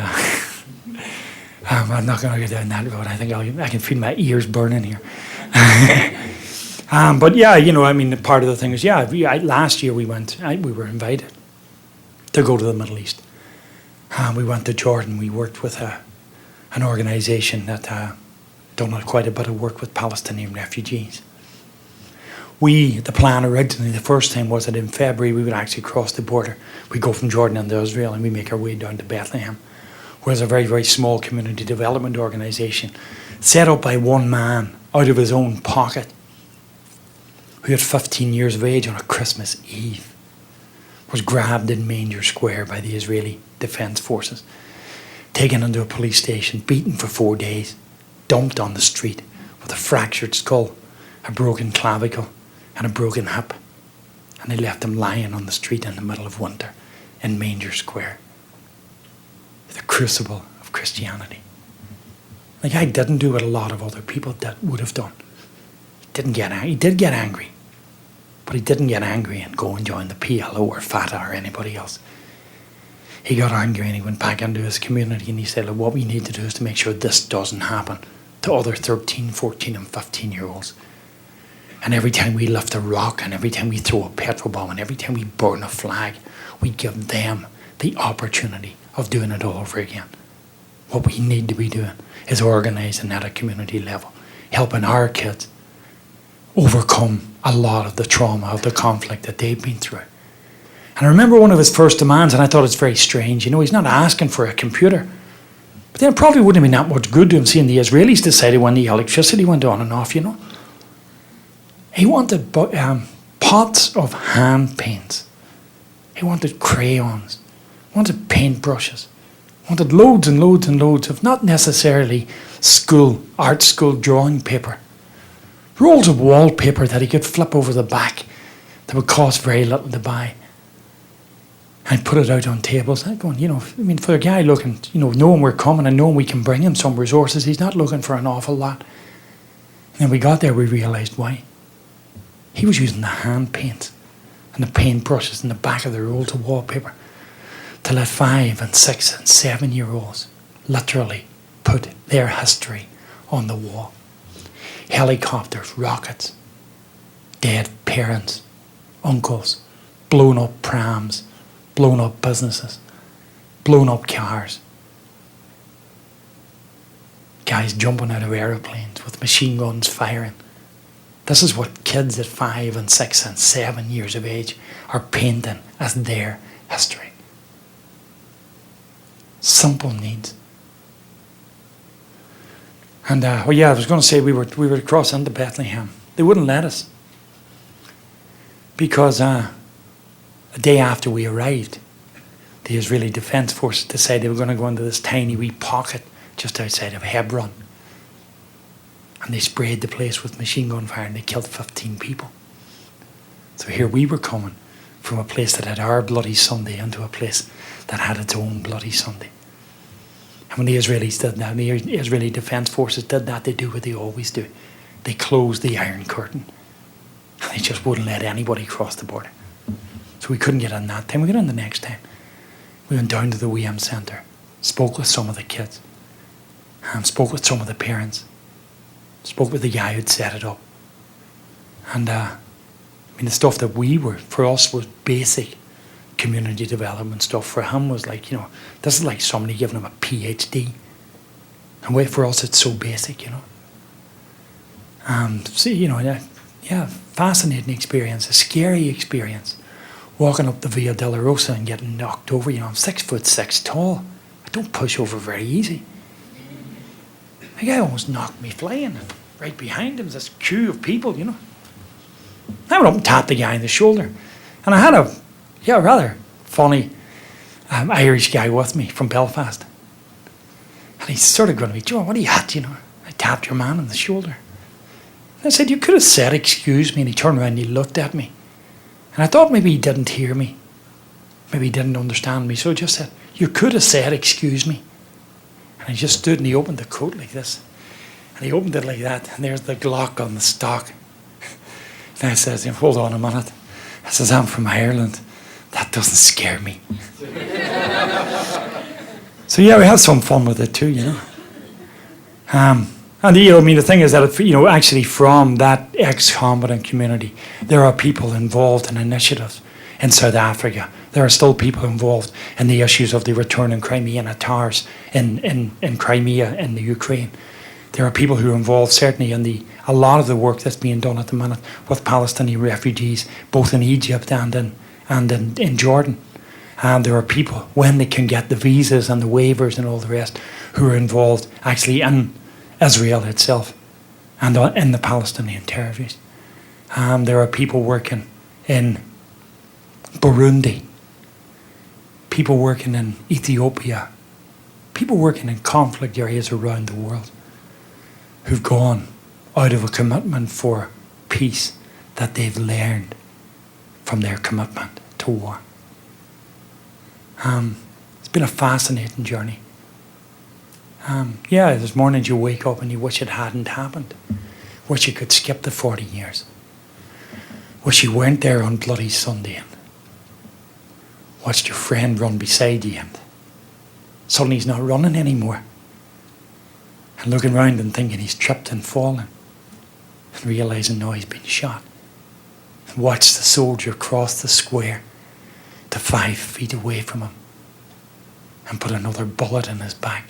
I'm not going to go down that road. I think I can feel my ears burning here. But part of the thing is, last year we were invited to go to the Middle East. We went to Jordan. We worked with an organisation that done quite a bit of work with Palestinian refugees. The plan originally, the first time was that in February we would actually cross the border. We go from Jordan into Israel and we make our way down to Bethlehem, where there's a very, very small community development organisation set up by one man out of his own pocket, who at 15 years of age on a Christmas Eve was grabbed in Manger Square by the Israeli Defence Forces, taken into a police station, beaten for 4 days, dumped on the street with a fractured skull, a broken clavicle and a broken hip. And they left him lying on the street in the middle of winter in Manger Square. The crucible of Christianity. I didn't do what a lot of other people would have done. He did get angry. But he didn't get angry and go and join the PLO or Fatah or anybody else. He got angry and he went back into his community and he said, look, what we need to do is to make sure this doesn't happen to other 13, 14 and 15-year-olds. And every time we lift a rock and every time we throw a petrol bomb and every time we burn a flag, we give them the opportunity of doing it all over again. What we need to be doing is organising at a community level, helping our kids overcome a lot of the trauma of the conflict that they've been through. And I remember one of his first demands, and I thought it's very strange. He's not asking for a computer. But then it probably wouldn't have been that much good to him seeing the Israelis decided when the electricity went on and off, He wanted pots of hand paints. He wanted crayons. He wanted paintbrushes. He wanted loads and loads and loads of not necessarily art school drawing paper. Rolls of wallpaper that he could flip over the back that would cost very little to buy. And put it out on tables. I'm going, for a guy looking, knowing we're coming and knowing we can bring him some resources, he's not looking for an awful lot. And then we got there, we realised why. He was using the hand paint and the paint brushes in the back of the rolls of wallpaper to let 5 and 6 and 7-year-olds literally put their history on the wall. Helicopters, rockets, dead parents, uncles, blown up prams, blown up businesses, blown up cars, guys jumping out of aeroplanes with machine guns firing. This is what kids at 5 and 6 and 7 years of age are painting as their history. Simple needs. And, I was going to say we were to cross into Bethlehem. They wouldn't let us. Because a day after we arrived, the Israeli Defence Force decided they were going to go into this tiny wee pocket just outside of Hebron. And they sprayed the place with machine gun fire and they killed 15 people. So here we were coming from a place that had our Bloody Sunday into a place that had its own Bloody Sunday. And when the Israelis did that, the Israeli Defence Forces did that, they do what they always do. They closed the Iron Curtain. And they just wouldn't let anybody cross the border. So we couldn't get in that time. We got in the next time. We went down to the WM Centre, spoke with some of the kids, spoke with some of the parents, spoke with the guy who'd set it up. And the stuff that for us was basic community development stuff. For him was like, this is like somebody giving him a PhD. And for us it's so basic, fascinating experience, a scary experience. Walking up the Via Dolorosa and getting knocked over, I'm 6'6" tall. I don't push over very easy. The guy almost knocked me flying. Right behind him was this queue of people, I went up and tapped the guy in the shoulder. And I had a rather funny Irish guy with me from Belfast. And he sort of going to me, Joe, what are you at, I tapped your man on the shoulder. And I said, you could have said, excuse me. And he turned around and he looked at me. And I thought maybe he didn't hear me. Maybe he didn't understand me. So I just said, you could have said, excuse me. And he just stood and he opened the coat like this. And he opened it like that. And there's the Glock on the stock. And I says, hold on a minute. I says, I'm from Ireland. That doesn't scare me. So we had some fun with it too, And the thing is that, actually from that ex-combatant community, there are people involved in initiatives in South Africa. There are still people involved in the issues of the returning Crimean Tatars in Crimea, in the Ukraine. There are people who are involved certainly in a lot of the work that's being done at the minute with Palestinian refugees, both in Egypt and in Jordan. And there are people, when they can get the visas and the waivers and all the rest, who are involved actually in Israel itself and in the Palestinian territories. There are people working in Burundi, people working in Ethiopia, people working in conflict areas around the world who've gone out of a commitment for peace that they've learned from their commitment to war. It's been a fascinating journey. There's mornings you wake up and you wish it hadn't happened. Wish you could skip the 40 years. Wish you weren't there on Bloody Sunday and watched your friend run beside you and suddenly he's not running anymore. And looking around and thinking he's tripped and fallen. And realising now he's been shot. And watch the soldier cross the square to 5 feet away from him and put another bullet in his back.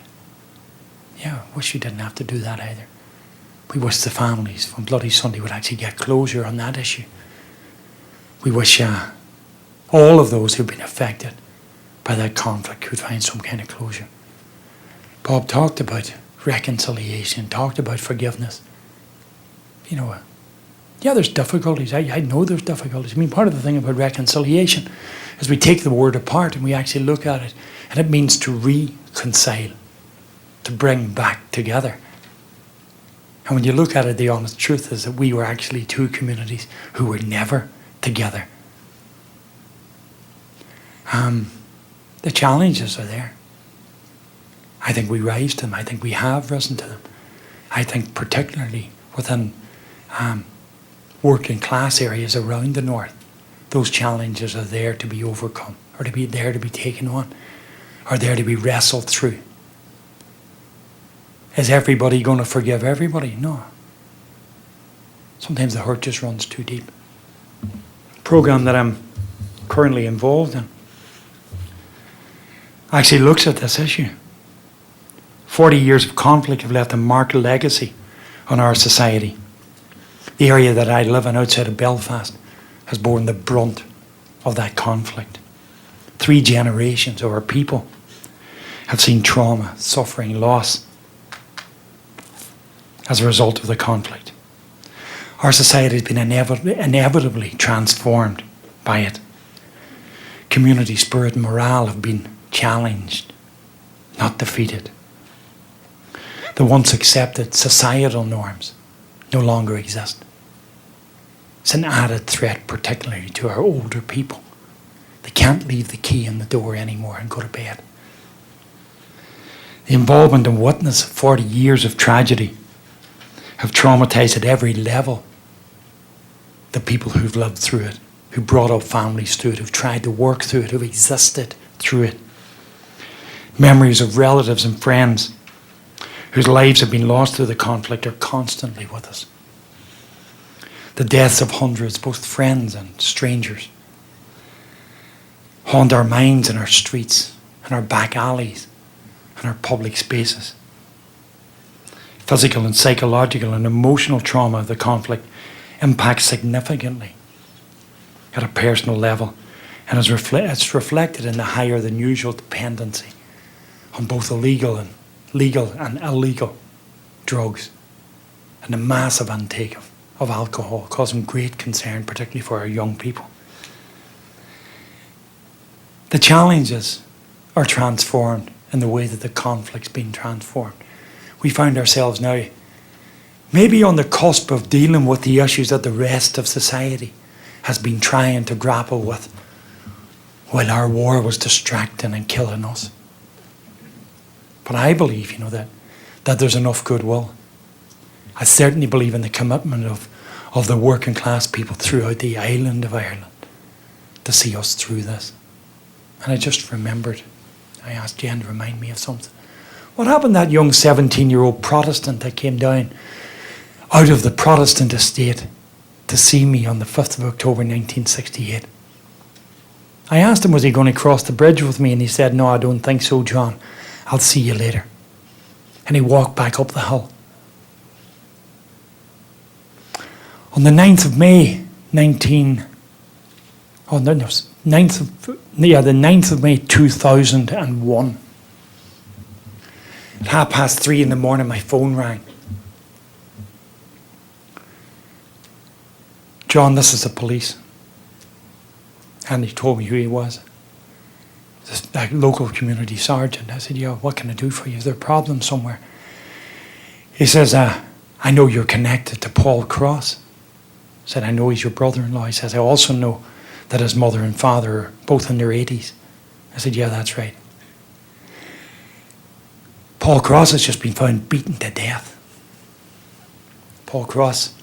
Wish you didn't have to do that either. We wish the families from Bloody Sunday would actually get closure on that issue. We wish all of those who've been affected by that conflict could find some kind of closure. Bob talked about reconciliation, talked about forgiveness. There's difficulties. I know there's difficulties. Part of the thing about reconciliation is we take the word apart and we actually look at it, and it means to reconcile, to bring back together. And when you look at it, the honest truth is that we were actually two communities who were never together. The challenges are there. I think we rise to them. I think we have risen to them. I think particularly within working class areas around the north, those challenges are there to be overcome, or to be taken on, or there to be wrestled through. Is everybody going to forgive everybody? No. Sometimes the hurt just runs too deep. The program that I'm currently involved in actually looks at this issue. 40 years of conflict have left a marked legacy on our society. The area that I live in outside of Belfast has borne the brunt of that conflict. 3 generations of our people have seen trauma, suffering, loss. as a result of the conflict. Our society has been inevitably transformed by it. Community spirit and morale have been challenged, not defeated. The once accepted societal norms no longer exist. It's an added threat, particularly to our older people. They can't leave the key in the door anymore and go to bed. The involvement and witness of 40 years of tragedy have traumatized at every level the people who've lived through it, who brought up families through it, who've tried to work through it, who've existed through it. Memories of relatives and friends whose lives have been lost through the conflict are constantly with us. The deaths of hundreds, both friends and strangers, haunt our minds and our streets and our back alleys and our public spaces. Physical and psychological and emotional trauma of the conflict impacts significantly at a personal level, and it's reflected in the higher than usual dependency on both legal and illegal drugs and the massive intake of alcohol, causing great concern, particularly for our young people. The challenges are transformed in the way that the conflict's been transformed. We find ourselves now maybe on the cusp of dealing with the issues that the rest of society has been trying to grapple with while our war was distracting and killing us. But I believe, that there's enough goodwill. I certainly believe in the commitment of the working class people throughout the island of Ireland to see us through this. And I just remembered, I asked Jen to remind me of something. What happened to that young 17-year-old Protestant that came down out of the Protestant estate to see me on the 5th of October 1968? I asked him, was he going to cross the bridge with me? And he said, no, I don't think so, John. I'll see you later. And he walked back up the hill. On the 9th of May, the 9th of May 2001, at 3:30 in the morning, my phone rang. John, this is the police. And he told me who he was. This local community sergeant. I said, yeah, what can I do for you? Is there a problem somewhere? He says, I know you're connected to Paul Cross. I said, I know he's your brother-in-law. He says, I also know that his mother and father are both in their 80s. I said, yeah, that's right. Paul Cross has just been found beaten to death. Paul Cross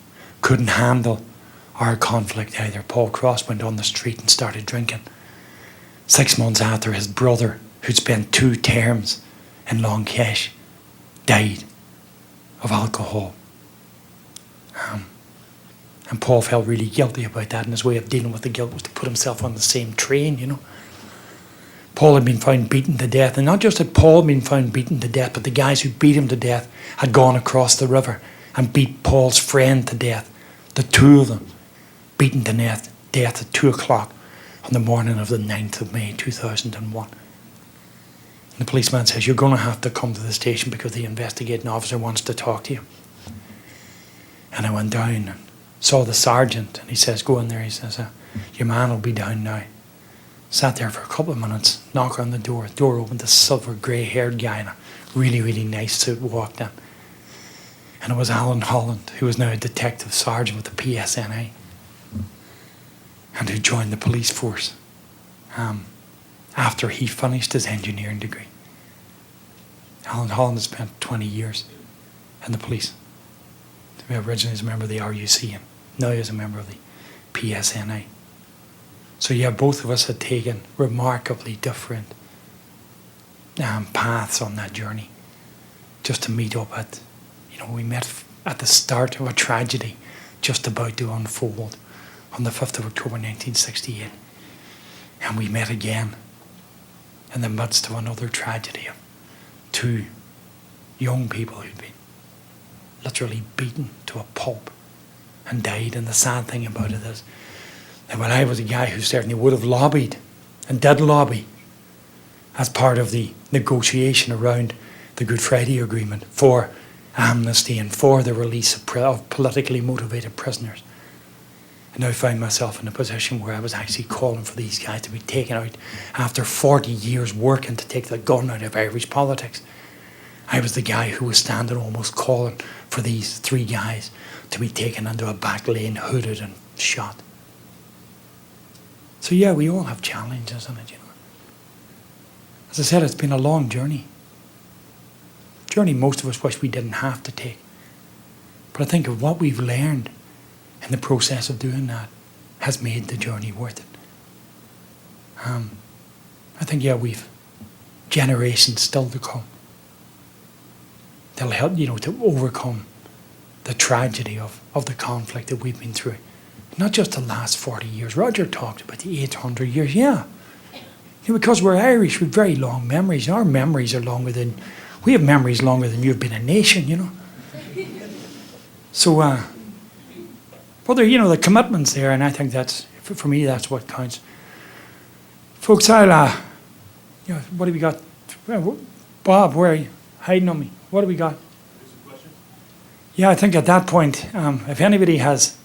couldn't handle our conflict either. Paul Cross went on the street and started drinking. 6 months after, his brother, who'd spent 2 terms in Longkesh, died of alcohol. And Paul felt really guilty about that, and his way of dealing with the guilt was to put himself on the same train, Paul had been found beaten to death, and not just had Paul been found beaten to death, but the guys who beat him to death had gone across the river and beat Paul's friend to death. The 2 of them beaten to death at 2 o'clock on the morning of the 9th of May 2001. And the policeman says, you're going to have to come to the station because the investigating officer wants to talk to you. And I went down and saw the sergeant, and he says, go in there. He says, your man will be down now. Sat there for a couple of minutes, knock on the door opened, a silver grey-haired guy in a really, really nice suit walked in. And it was Alan Holland, who was now a detective sergeant with the PSNI, and who joined the police force after he finished his engineering degree. Alan Holland had spent 20 years in the police. He originally was a member of the RUC, and now he's a member of the PSNI. So yeah, both of us had taken remarkably different paths on that journey, just to meet up at, we met at the start of a tragedy just about to unfold on the 5th of October 1968. And we met again in the midst of another tragedy of 2 young people who'd been literally beaten to a pulp and died. And the sad thing about it is that when I was a guy who certainly would have lobbied and did lobby as part of the negotiation around the Good Friday Agreement for amnesty and for the release of politically motivated prisoners. And I found myself in a position where I was actually calling for these guys to be taken out after 40 years working to take the gun out of Irish politics. I was the guy who was standing almost calling for these 3 guys to be taken into a back lane, hooded and shot. So yeah, we all have challenges in it, you know. As I said, it's been a long journey. A journey most of us wish we didn't have to take. But I think of what we've learned in the process of doing that has made the journey worth it. I think, yeah, we've generations still to come. They'll help, you know, to overcome the tragedy of the conflict that we've been through. Not just the last 40 years. Roger talked about the 800 years, yeah. You know, because we're Irish, we've very long memories. Our memories are longer than, we have memories longer than you've been a nation, you know. So, well, there, you know, the commitment's there, and I think that's, for me, that's what counts. Folks, I'll, you know, what have we got? Bob, where are you? Hiding on me. What do we got? Yeah, I think at that point, if anybody has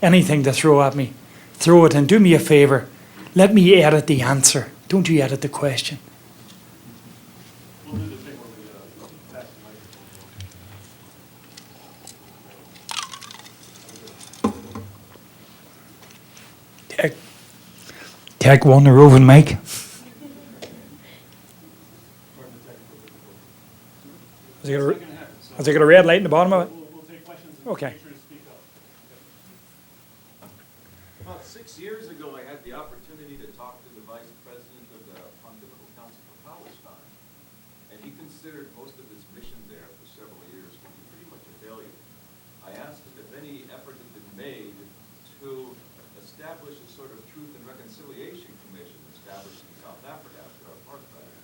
anything to throw at me, throw it, and do me a favour, let me edit the answer. Don't you edit the question. We'll do the thing where we pass the microphone. Take one, the roving mic. Has it got a red light in the bottom of it? We'll take questions. Okay. Make sure to speak up. About 6 years ago, I had the opportunity to talk to the Vice President of the Pontifical Council for Palestine, and he considered most of his mission there for several years to be pretty much a failure. I asked him if any effort had been made to establish a sort of Truth and Reconciliation Commission established in South Africa after apartheid.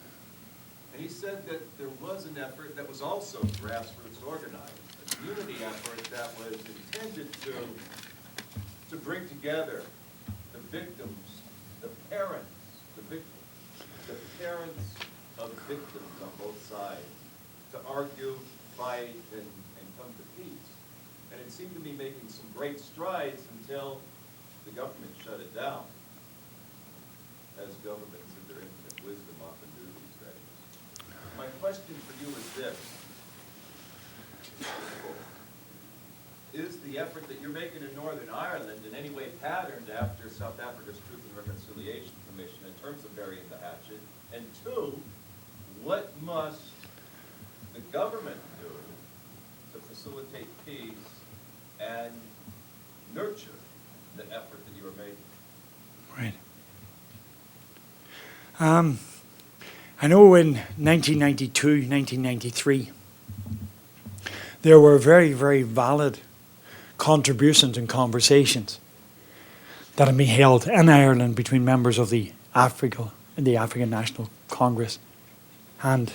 And he said that there was an effort that was also grassroots organized, a community effort that was intended to bring together the victims, the parents, the parents of victims on both sides, to argue, fight, and come to peace. And it seemed to be making some great strides until the government shut it down, as governments in their infinite wisdom often do these days. My question for you is this. Is the effort that you're making in Northern Ireland in any way patterned after South Africa's Truth and Reconciliation Commission in terms of burying the hatchet? And 2, what must the government do to facilitate peace and nurture the effort that you are making? Right. I know in 1992, 1993, there were very, very valid contributions and conversations that have been held in Ireland between members of the African National Congress and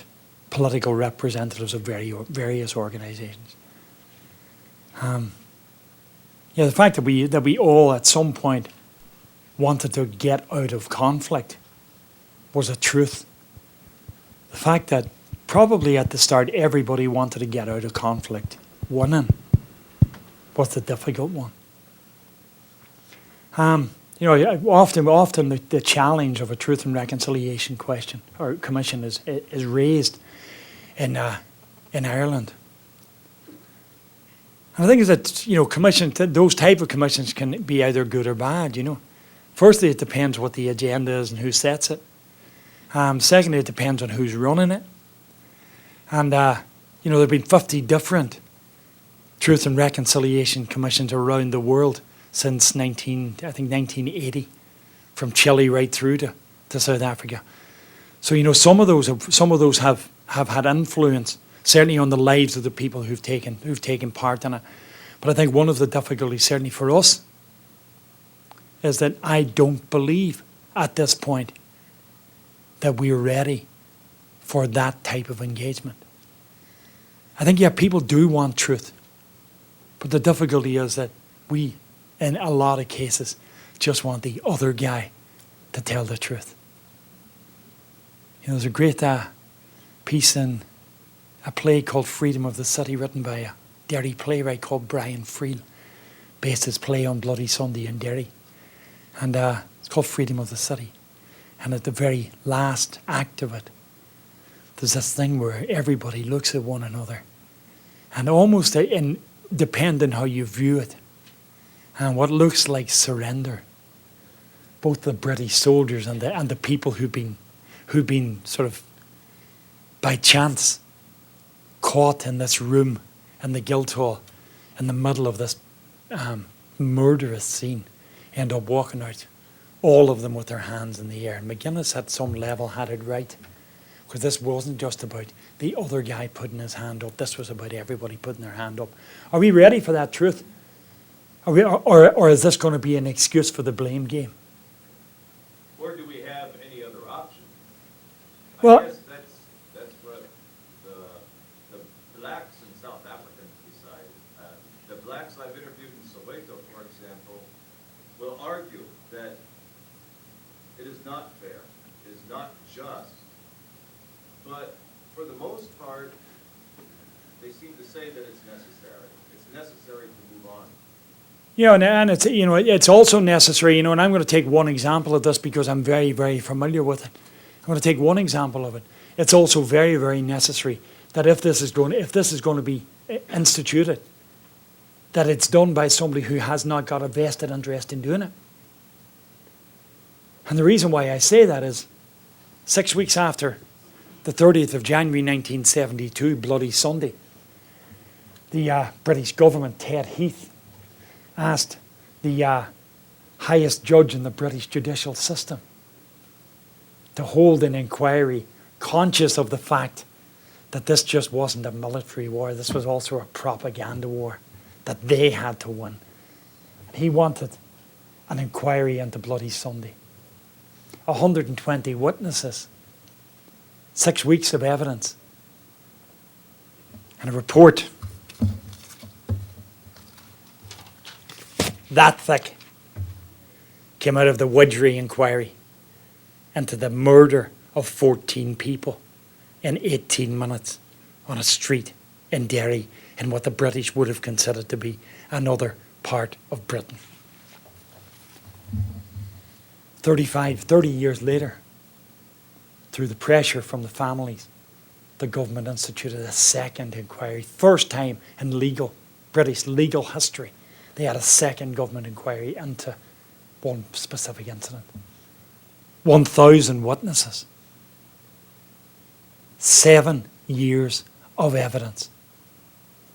political representatives of various organisations. The fact that we all at some point wanted to get out of conflict was a truth. The fact that probably at the start everybody wanted to get out of conflict, winning, was the difficult one. Often the challenge of a Truth and Reconciliation question or commission is raised in Ireland. And I think is that those type of commissions can be either good or bad. Firstly, it depends what the agenda is and who sets it. Secondly, it depends on who's running it. And there've been 50 different Truth and Reconciliation Commissions around the world since 1980, from Chile right through to South Africa. So some of those have had influence, certainly on the lives of the people who've taken part in it. But I think one of the difficulties, certainly for us, is that I don't believe at this point that we're ready for that type of engagement. I think, people do want truth. But the difficulty is that we, in a lot of cases, just want the other guy to tell the truth. There's a great piece in a play called Freedom of the City, written by a Derry playwright called Brian Friel, based his play on Bloody Sunday in Derry. And it's called Freedom of the City. And at the very last act of it, there's this thing where everybody looks at one another. And almost depending how you view it, and what looks like surrender, both the British soldiers and the people who've been sort of by chance caught in this room in the Guildhall in the middle of this murderous scene, end up walking out, all of them with their hands in the air. And McGuinness at some level had it right, because this wasn't just about the other guy putting his hand up. This was about everybody putting their hand up. Are we ready for that truth? Or is this going to be an excuse for the blame game? Or do we have any other option? Well- I guess that's what the blacks in South Africa decided. The blacks I've interviewed in Soweto, for example, will argue that it is not fair, it is not just, but for the most part, they seem to say that it's necessary. It's necessary to move on. Yeah, and it's, it's also necessary, and I'm going to take one example of this because I'm very, very familiar with it. I'm going to take one example of it. It's also very, very necessary that if this is going to be instituted, that it's done by somebody who has not got a vested interest in doing it. And the reason why I say that is 6 weeks after the 30th of January 1972, Bloody Sunday, the British government, Ted Heath, asked the highest judge in the British judicial system to hold an inquiry, conscious of the fact that this just wasn't a military war, this was also a propaganda war that they had to win. He wanted an inquiry into Bloody Sunday. 120 witnesses, 6 weeks of evidence, and a report that thick came out of the Widgery inquiry into the murder of 14 people in 18 minutes on a street in Derry, in what the British would have considered to be another part of Britain. 30 years later, through the pressure from the families, the government instituted a second inquiry. First time in British legal history, they had a second government inquiry into one specific incident. 1,000 witnesses. 7 years of evidence.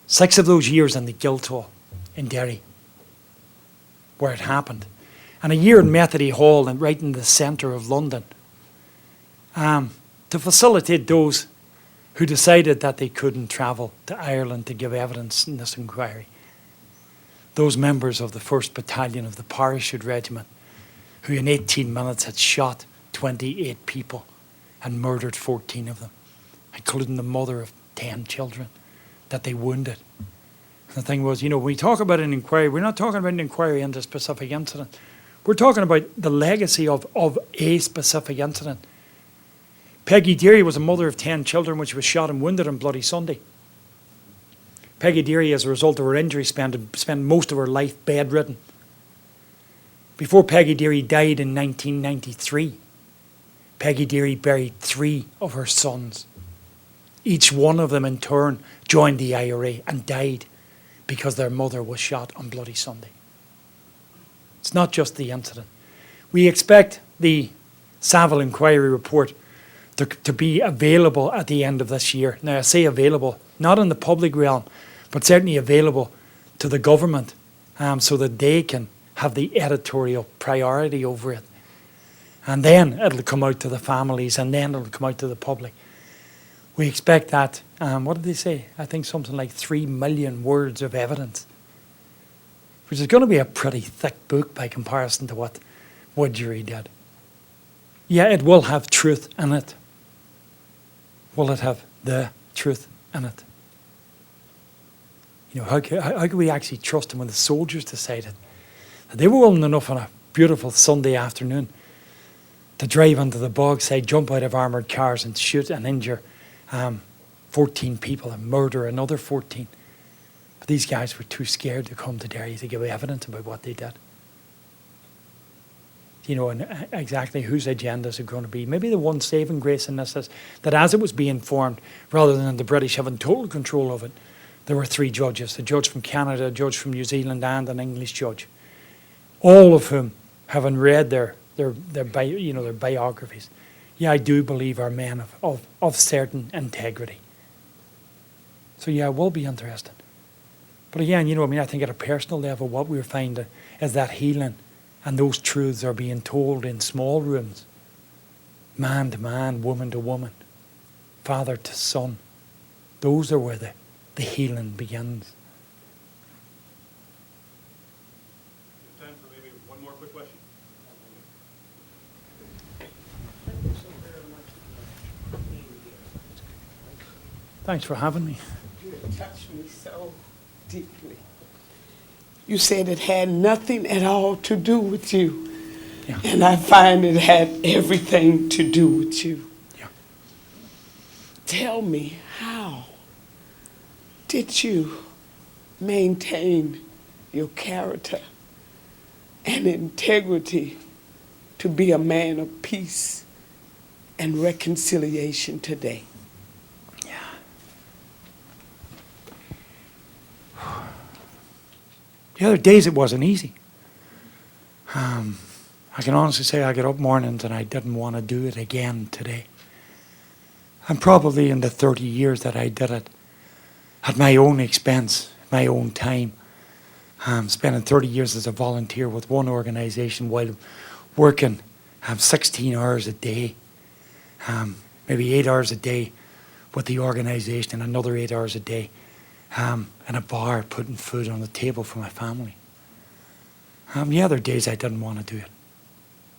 6 of those years in the Guildhall in Derry, where it happened. And a year in Methody Hall, and right in the centre of London, to facilitate those who decided that they couldn't travel to Ireland to give evidence in this inquiry. Those members of the 1st Battalion of the Parachute Regiment, who in 18 minutes had shot 28 people and murdered 14 of them, including the mother of 10 children that they wounded. And the thing was, when we talk about an inquiry, we're not talking about an inquiry into a specific incident. We're talking about the legacy of a specific incident. Peggy Derry was a mother of 10 children when she was shot and wounded on Bloody Sunday. Peggy Derry, as a result of her injury, spent most of her life bedridden. Before Peggy Derry died in 1993, Peggy Derry buried 3 of her sons. Each one of them in turn joined the IRA and died because their mother was shot on Bloody Sunday. It's not just the incident. We expect the Saville inquiry report to be available at the end of this year. Now, I say available, not in the public realm, but certainly available to the government, so that they can have the editorial priority over it. And then it'll come out to the families, and then it'll come out to the public. We expect that, what did they say? I think something like 3 million words of evidence, which is going to be a pretty thick book by comparison to what Widgery did. Yeah, it will have truth in it. Will it have the truth in it? How can we actually trust them when the soldiers decided that they were willing enough on a beautiful Sunday afternoon to drive onto the bog side, jump out of armoured cars and shoot and injure 14 people and murder another 14. But these guys were too scared to come to Derry to give evidence about what they did. You know, and exactly whose agendas are going to be. Maybe the one saving grace in this is that as it was being formed, rather than the British having total control of it, there were 3 judges, a judge from Canada, a judge from New Zealand, and an English judge, all of whom, having read their biographies, yeah, I do believe are men of certain integrity. So yeah, it will be interesting. But again, you know, I mean, I think at a personal level, what we're finding is that healing and those truths are being told in small rooms, man to man, woman to woman, father to son. Those are where the healing begins. Time for maybe one more quick question. Thank you so very much for being here. Thanks for having me. You have touched me so deeply. You said it had nothing at all to do with you. Yeah. And I find it had everything to do with you. Yeah. Tell me, how did you maintain your character and integrity to be a man of peace and reconciliation today? The other days it wasn't easy. I can honestly say I got up mornings and I didn't want to do it again today. And probably in the 30 years that I did it, at my own expense, my own time, spending 30 years as a volunteer with one organisation while working 16 hours a day, maybe 8 hours a day with the organisation and another 8 hours a day in a bar putting food on the table for my family. Yeah, there are days I didn't want to do it.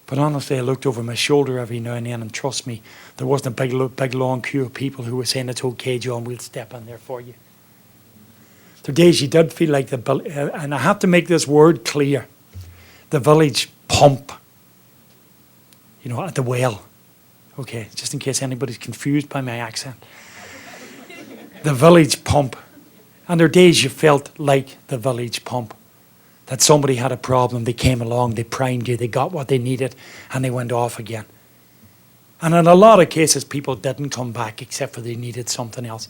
But honestly, I looked over my shoulder every now and then, and trust me, there wasn't a big long queue of people who were saying, "It's okay, John, we'll step in there for you." There are days you did feel like and I have to make this word clear, the village pump, you know, at the well. Okay, just in case anybody's confused by my accent. The village pump. And there are days you felt like the village pump, that somebody had a problem, they came along, they primed you, they got what they needed, and they went off again. And in a lot of cases, people didn't come back except for they needed something else.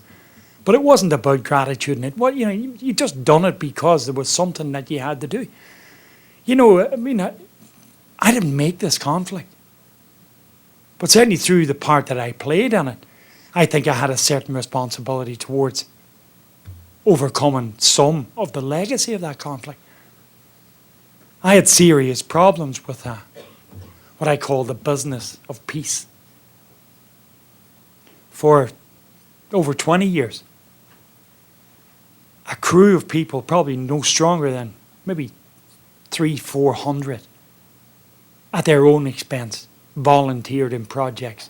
But it wasn't about gratitude in it. Well, you know, you just done it because there was something that you had to do. You know, I mean, I didn't make this conflict. But certainly through the part that I played in it, I think I had a certain responsibility towards overcoming some of the legacy of that conflict. I had serious problems with what I call the business of peace. For over 20 years, a crew of people, probably no stronger than maybe 300-400, at their own expense, volunteered in projects,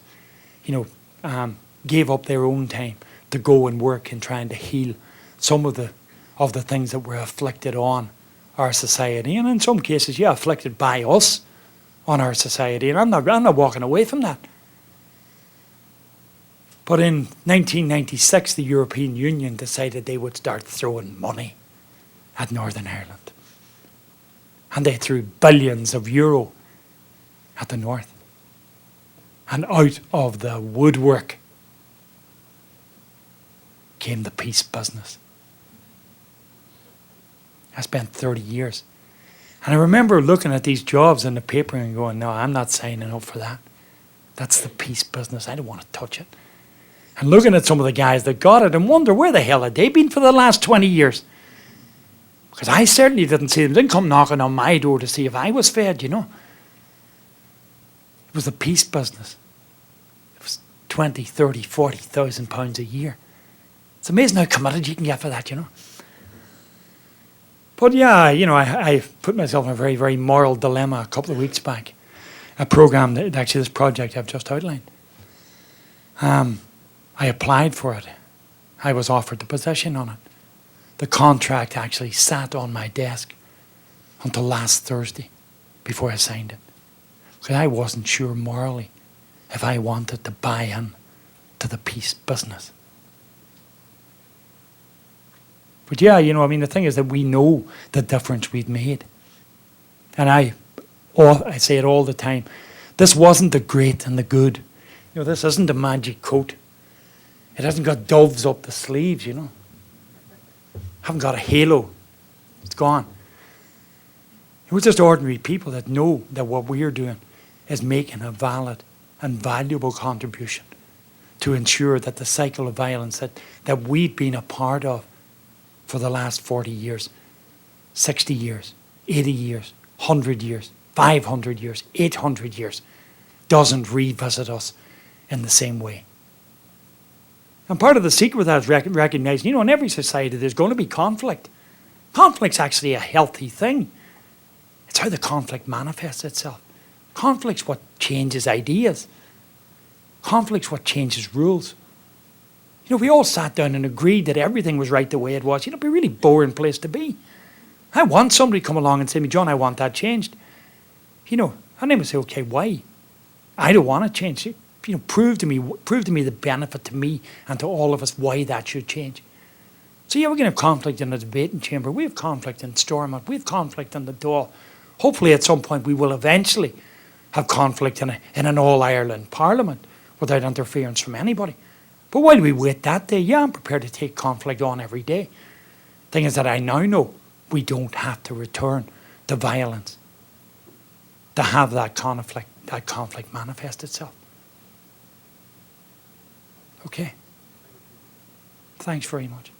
you know, gave up their own time to go and work in trying to heal some of the things that were afflicted on our society, and in some cases, yeah, afflicted by us on our society. And I'm not walking away from that. But in 1996, the European Union decided they would start throwing money at Northern Ireland, and they threw billions of euro at the north. And out of the woodwork came the peace business. I spent 30 years. And I remember looking at these jobs in the paper and going, no, I'm not signing up for that. That's the peace business. I don't want to touch it. And looking at some of the guys that got it and wonder, where the hell had they been for the last 20 years? Because I certainly didn't see them. They didn't come knocking on my door to see if I was fed, you know. It was the peace business. It was 20, 30, 40,000 pounds a year. It's amazing how committed you can get for that, you know. But yeah, you know, I put myself in a very, very moral dilemma a couple of weeks back. A program, actually this project I've just outlined. I applied for it. I was offered the position on it. The contract actually sat on my desk until last Thursday before I signed it. Because I wasn't sure morally if I wanted to buy in to the peace business. But yeah, you know, I mean, the thing is that we know the difference we've made. And I say it all the time. This wasn't the great and the good. You know, this isn't a magic coat. It hasn't got doves up the sleeves, you know. Haven't got a halo. It's gone. We're just ordinary people that know that what we're doing is making a valid and valuable contribution to ensure that the cycle of violence that we've been a part of for the last 40 years, 60 years, 80 years, 100 years, 500 years, 800 years, doesn't revisit us in the same way. And part of the secret of that is recognizing, you know, in every society there's going to be conflict. Conflict's actually a healthy thing. It's how the conflict manifests itself. Conflict's what changes ideas. Conflict's what changes rules. You know, we all sat down and agreed that everything was right the way it was. You know, it'd be a really boring place to be. I want somebody to come along and say to me, John, I want that changed. You know, and they would say, okay, why? I don't want it changed. You know, prove to me the benefit to me and to all of us why that should change. So yeah, we're going to have conflict in the debating chamber. We have conflict in Stormont. We have conflict in the Dáil. Hopefully at some point we will eventually have conflict in an All-Ireland Parliament without interference from anybody. But while we wait that day, yeah, I'm prepared to take conflict on every day. Thing is that I now know we don't have to return to violence to have that conflict manifest itself. Okay. Thanks very much.